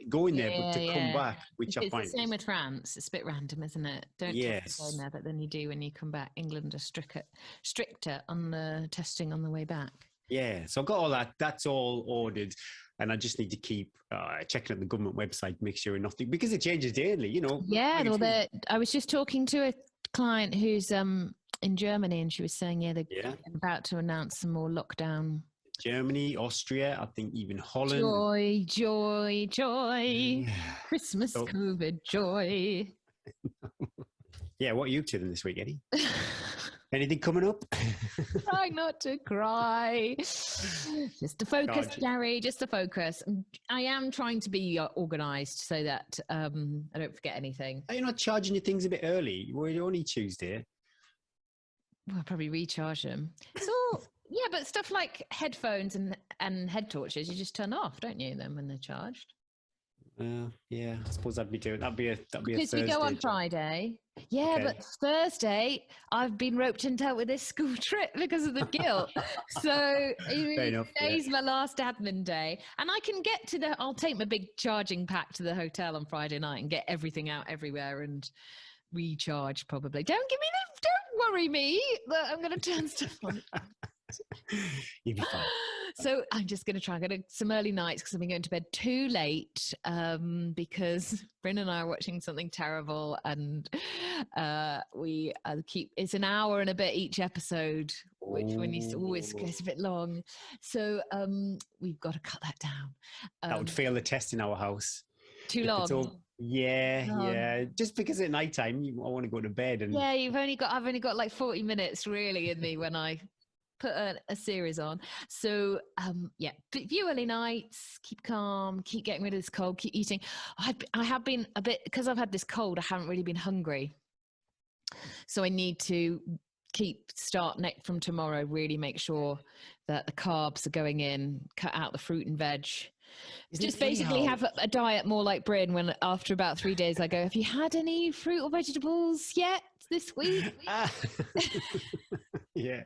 but to come back, which I find it's the same with France. It's a bit random, isn't it? Don't test going there, but then you do when you come back. England are stricter on the testing on the way back. Yeah, so I've got all that. That's all ordered, and I just need to keep checking at the government website, make sure nothing, because it changes daily. Yeah, I was just talking to a client who's in Germany, and she was saying they're about to announce some more lockdown. Germany, Austria, I think even Holland. Joy. Christmas, COVID, joy. Yeah, what are you up to this week, Eddie? Anything coming up? Try not to cry. Just to focus, Gary, just to focus. I am trying to be organised so that I don't forget anything. Are you not charging your things a bit early? We're only Tuesday. Well, I'll probably recharge them. So... Yeah, but stuff like headphones and head torches, you just turn off, don't you, then when they're charged? Yeah, I suppose that'd be a Because we Thursday. go on Friday. Yeah, Okay. but Thursday, I've been roped into with this school trip because of the guilt. So Fair enough, yeah. today's my last admin day. And I can get to I'll take my big charging pack to the hotel on Friday night and get everything out everywhere and recharge probably. Don't worry me that I'm going to turn stuff on. You'd be fine. So I'm just going to try and go to some early nights because I've been going to bed too late because Bryn and I are watching something terrible and we it's an hour and a bit each episode, which when you always gets a bit long. So we've got to cut that down. That would fail the test in our house. Too long. Yeah. Just because at night time, I want to go to bed. And yeah, I've only got like 40 minutes really in me when I put a series on. So few early nights, keep calm, keep getting rid of this cold, keep eating. I have been a bit, because I've had this cold, I haven't really been hungry. So I need to start from tomorrow, really make sure that the carbs are going in, cut out the fruit and veg. Just basically have a diet more like Bryn when after about 3 days I go, have you had any fruit or vegetables yet this week? Yeah.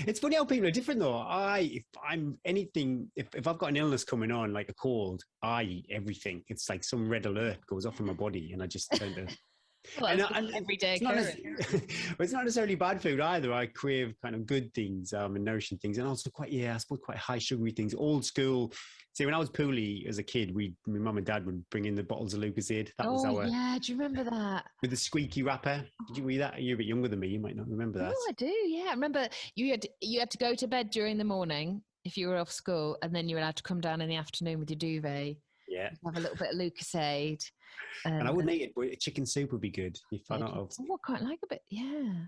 It's funny how people are different though. If I've got an illness coming on, like a cold, I eat everything. It's like some red alert goes off in my body and I just tend to... Well, every day. It's not necessarily bad food either. I crave kind of good things and nourishing things, and also quite high sugary things, old school. See, when I was poorly as a kid, my mum and dad would bring in the bottles of Lucozade. That was our... yeah, do you remember that? With the squeaky wrapper. Did you read that? You're a bit younger than me. You might not remember that. Oh, I do. Yeah, I remember you had to go to bed during the morning if you were off school, and then you were allowed to come down in the afternoon with your duvet. Yeah. Have a little bit of Lucozade. And I wouldn't eat it, but chicken soup would be good. I quite like a bit, yeah.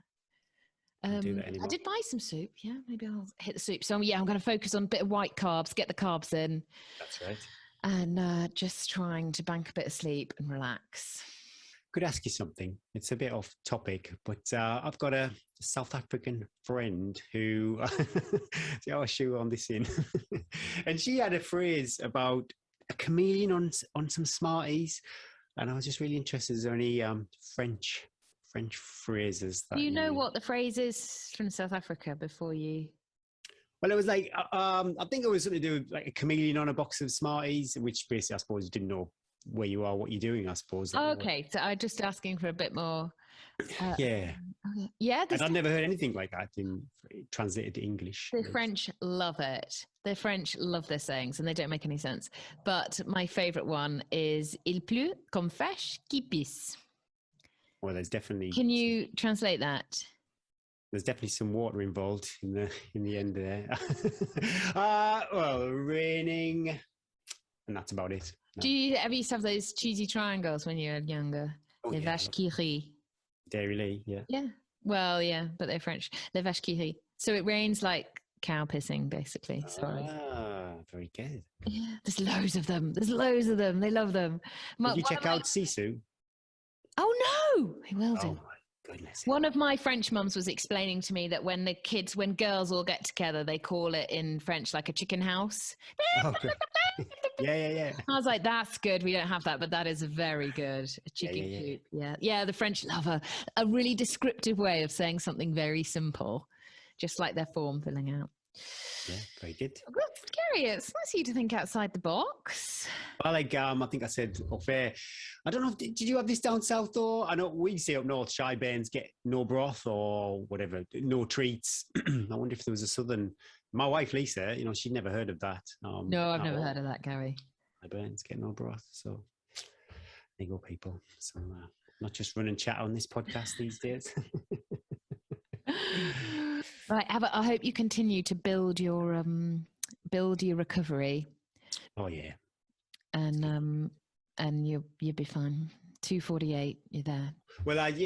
Do that anymore. I did buy some soup, yeah. Maybe I'll hit the soup. So yeah, I'm going to focus on a bit of white carbs, get the carbs in. That's right. And just trying to bank a bit of sleep and relax. Could ask you something. It's a bit off topic, but I've got a South African friend who, see how I shoe on this in, and she had a phrase about a chameleon on some Smarties, and I was just really interested. Is there any French phrases? Do you know what the phrase is from South Africa before you? Well, it was like I think it was something to do with like a chameleon on a box of Smarties, which basically I suppose you didn't know where you are, what you're doing. I suppose. Okay, so I'm just asking for a bit more. Yeah. Yeah. And I've never heard anything like that translated to English. The French love it. The French love their sayings and they don't make any sense. But my favorite one is Il pleut comme vache qui pisse. Well, there's definitely... Can you translate that? There's definitely some water involved in the end there. Well, raining, and that's about it. No. Do you ever used to have those cheesy triangles when you were younger? Les vaches qui rient. Dairy Lee, yeah. Yeah. Well, yeah, but they're French. Les vaches qui rient. So it rains like cow pissing, basically. Sorry. Ah, very good. Yeah. There's loads of them. They love them. Did you check out Sisu? Oh, no. I will do. Oh, my goodness. One of my French mums was explaining to me that when girls all get together, they call it in French like a chicken house. Oh, yeah. I was like, that's good. We don't have that, but that is very good. A chicken coop. Yeah. The French love a really descriptive way of saying something very simple, just like their form filling out. Yeah, very good. Well, scary. It's nice of you to think outside the box. Well, like I think I said off air, I don't know if did you have this down south though? I know we say up north shy bairns get no broth or whatever, no treats. I wonder if there was a southern. My wife Lisa, she'd never heard of that. No, I've never heard of that, Gary. My bairns get no broth, so there you go, people. So not just run and chat on this podcast these days. Right, I hope you continue to build your recovery. Oh yeah, and you'll be fine. 2:48, you're there. Well, I'd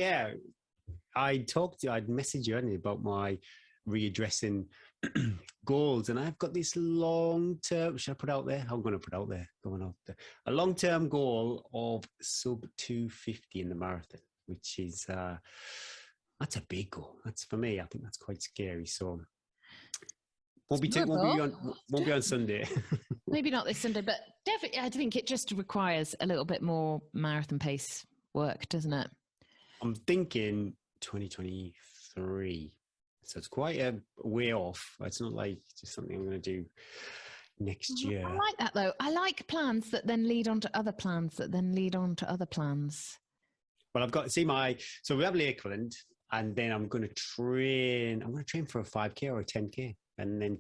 messaged you about my readdressing goals, and I've got this long-term. Should I put out there? I'm going to put out there. Going out there, a long-term goal of sub 250 in the marathon, which is. That's a big goal. That's for me. I think that's quite scary. So Won't be on Sunday. Maybe not this Sunday, but definitely, I think it just requires a little bit more marathon pace work, doesn't it? I'm thinking 2023. So it's quite a way off. It's not like just something I'm going to do next year. I like that though. I like plans that then lead on to other plans that then lead on to other plans. Well, I've got to see so we have Lakeland, and then I'm going to train for a 5K or a 10K, and then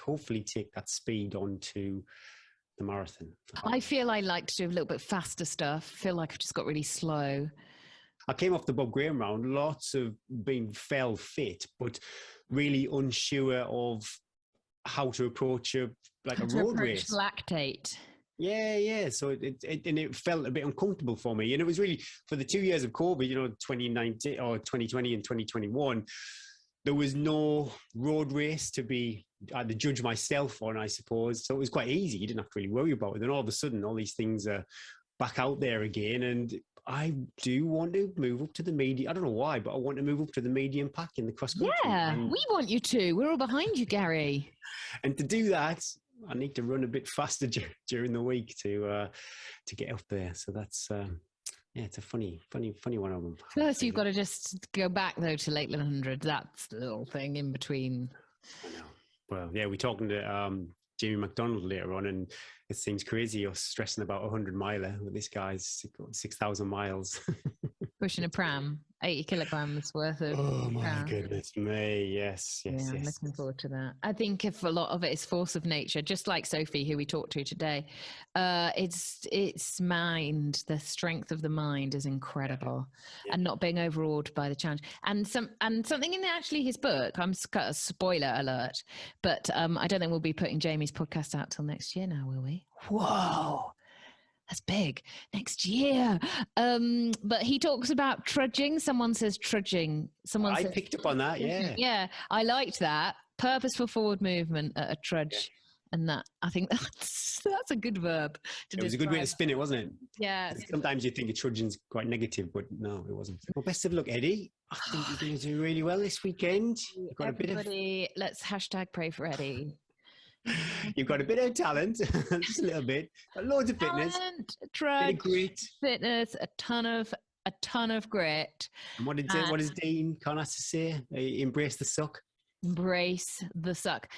hopefully take that speed onto the marathon. I feel I like to do a little bit faster stuff. I feel like I've just got really slow. I came off the Bob Graham round, lots of being fell fit, but really unsure of how to approach a road race. Lactate. Yeah. So it felt a bit uncomfortable for me. And it was really for the 2 years of COVID, 2019 or 2020 and 2021, there was no road race I had to judge myself on, I suppose. So it was quite easy. You didn't have to really worry about it. Then all of a sudden, all these things are back out there again. And I do want to move up to the medium. I don't know why, but I want to move up to the medium pack in the cross country. Yeah, we want you to. We're all behind you, Gary. And to do that, I need to run a bit faster during the week to get up there. So that's it's a funny one. First, you've got to just go back though to Lakeland 100. That's the little thing in between. I know. Well, yeah, we're talking to Jamie McDonald later on, and it seems crazy us stressing about 100 miler, but this guy's got 6,000 miles. Pushing a pram, 80 kilograms worth of. Oh my goodness me! Yes. I'm looking forward to that. I think if a lot of it is force of nature, just like Sophie, who we talked to today, it's mind. The strength of the mind is incredible, and not being overawed by the challenge. And something in actually his book. I'm got a spoiler alert, but I don't think we'll be putting Jamie's podcast out till next year. Now, will we? Whoa. That's big. Next year. But he talks about trudging. Someone says trudging. I picked up on that, yeah. Yeah, I liked that. Purposeful forward movement at a trudge. Yeah. And that, I think that's a good verb. It was a good way to spin it, wasn't it? Yeah. Sometimes you think a trudging's quite negative, but no, it wasn't. Well, best of luck, Eddie. I think you're going to do really well this weekend. You've got let's hashtag pray for Eddie. You've got a bit of talent, just a little bit, loads of fitness, trudge, grit, fitness, a ton of grit. And what does Dean Carnass say? Embrace the suck. Embrace the suck.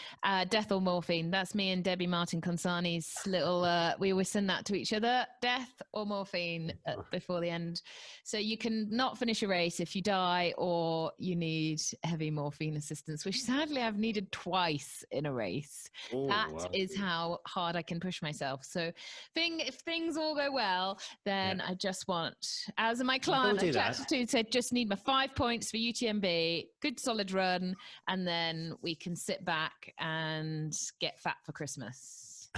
Death or morphine. That's me and Debbie Martin Consani's little, we always send that to each other. Death or morphine before the end. So you can not finish a race if you die or you need heavy morphine assistance, which sadly I've needed twice in a race. That is how hard I can push myself. So if things all go well, then I just want, as my client said, just need my 5 points for UTMB, good solid run, and then we can sit back and get fat for Christmas.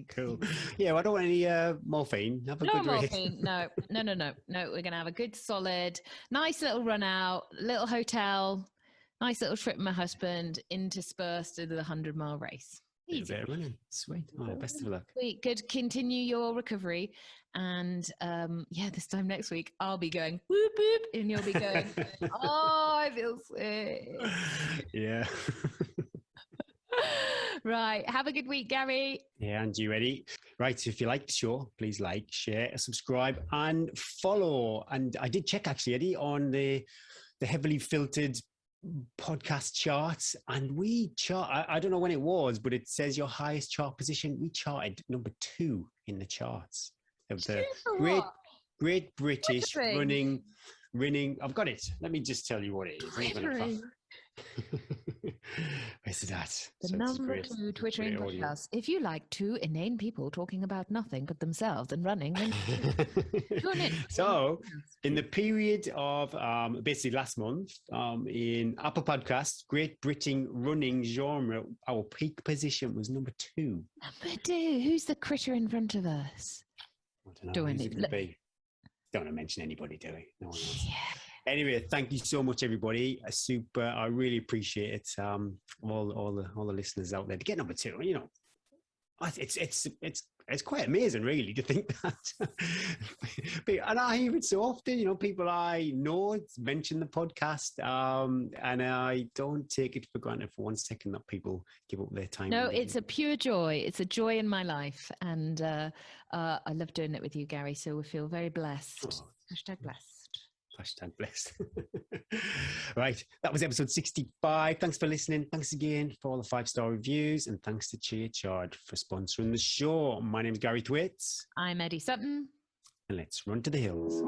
Cool. Yeah, well, I don't want any morphine. Have a good morphine. No. We're going to have a good, solid, nice little run out, little hotel, nice little trip with my husband, interspersed into the 100-mile race. Easy. Running. Sweet. Oh, best of luck. Sweet. Good. Continue your recovery. And this time next week, I'll be going whoop whoop, and you'll be going, oh, I feel sick. Yeah. Right. Have a good week, Gary. Yeah, and you, Eddie. Right. So if you like the show, please like, share, subscribe, and follow. And I did check actually, Eddie, on the heavily filtered podcast charts, and we I don't know when it was, but it says your highest chart position. We charted number 2 in the charts. It was a great British running. I've got it. Let me just tell you what it is. Where's that? The number 2 Twittering podcast. If you like 2 inane people talking about nothing but themselves and running, then tune in. So, in the period of basically last month, in Apple Podcasts, Great Britain running genre, our peak position was number 2. Number 2. Who's the critter in front of us? I don't know. Who's it going to be? Don't want to mention anybody, do we? No one else. Yeah. Anyway, thank you so much, everybody. Super. I really appreciate it. All the listeners out there to get number 2. You know, it's it's quite amazing, really, to think that. And I hear it so often, you know, people I know mention the podcast, and I don't take it for granted for 1 second that people give up their time. No, it's a pure joy. It's a joy in my life. And I love doing it with you, Gary. So we feel very blessed. Oh. Hashtag blessed. Hashtag blessed. Right. That was episode 65. Thanks for listening. Thanks again for all the 5-star reviews. And thanks to Chia Charge for sponsoring the show. My name is Gary Thwaites. I'm Eddie Sutton. And let's run to the hills.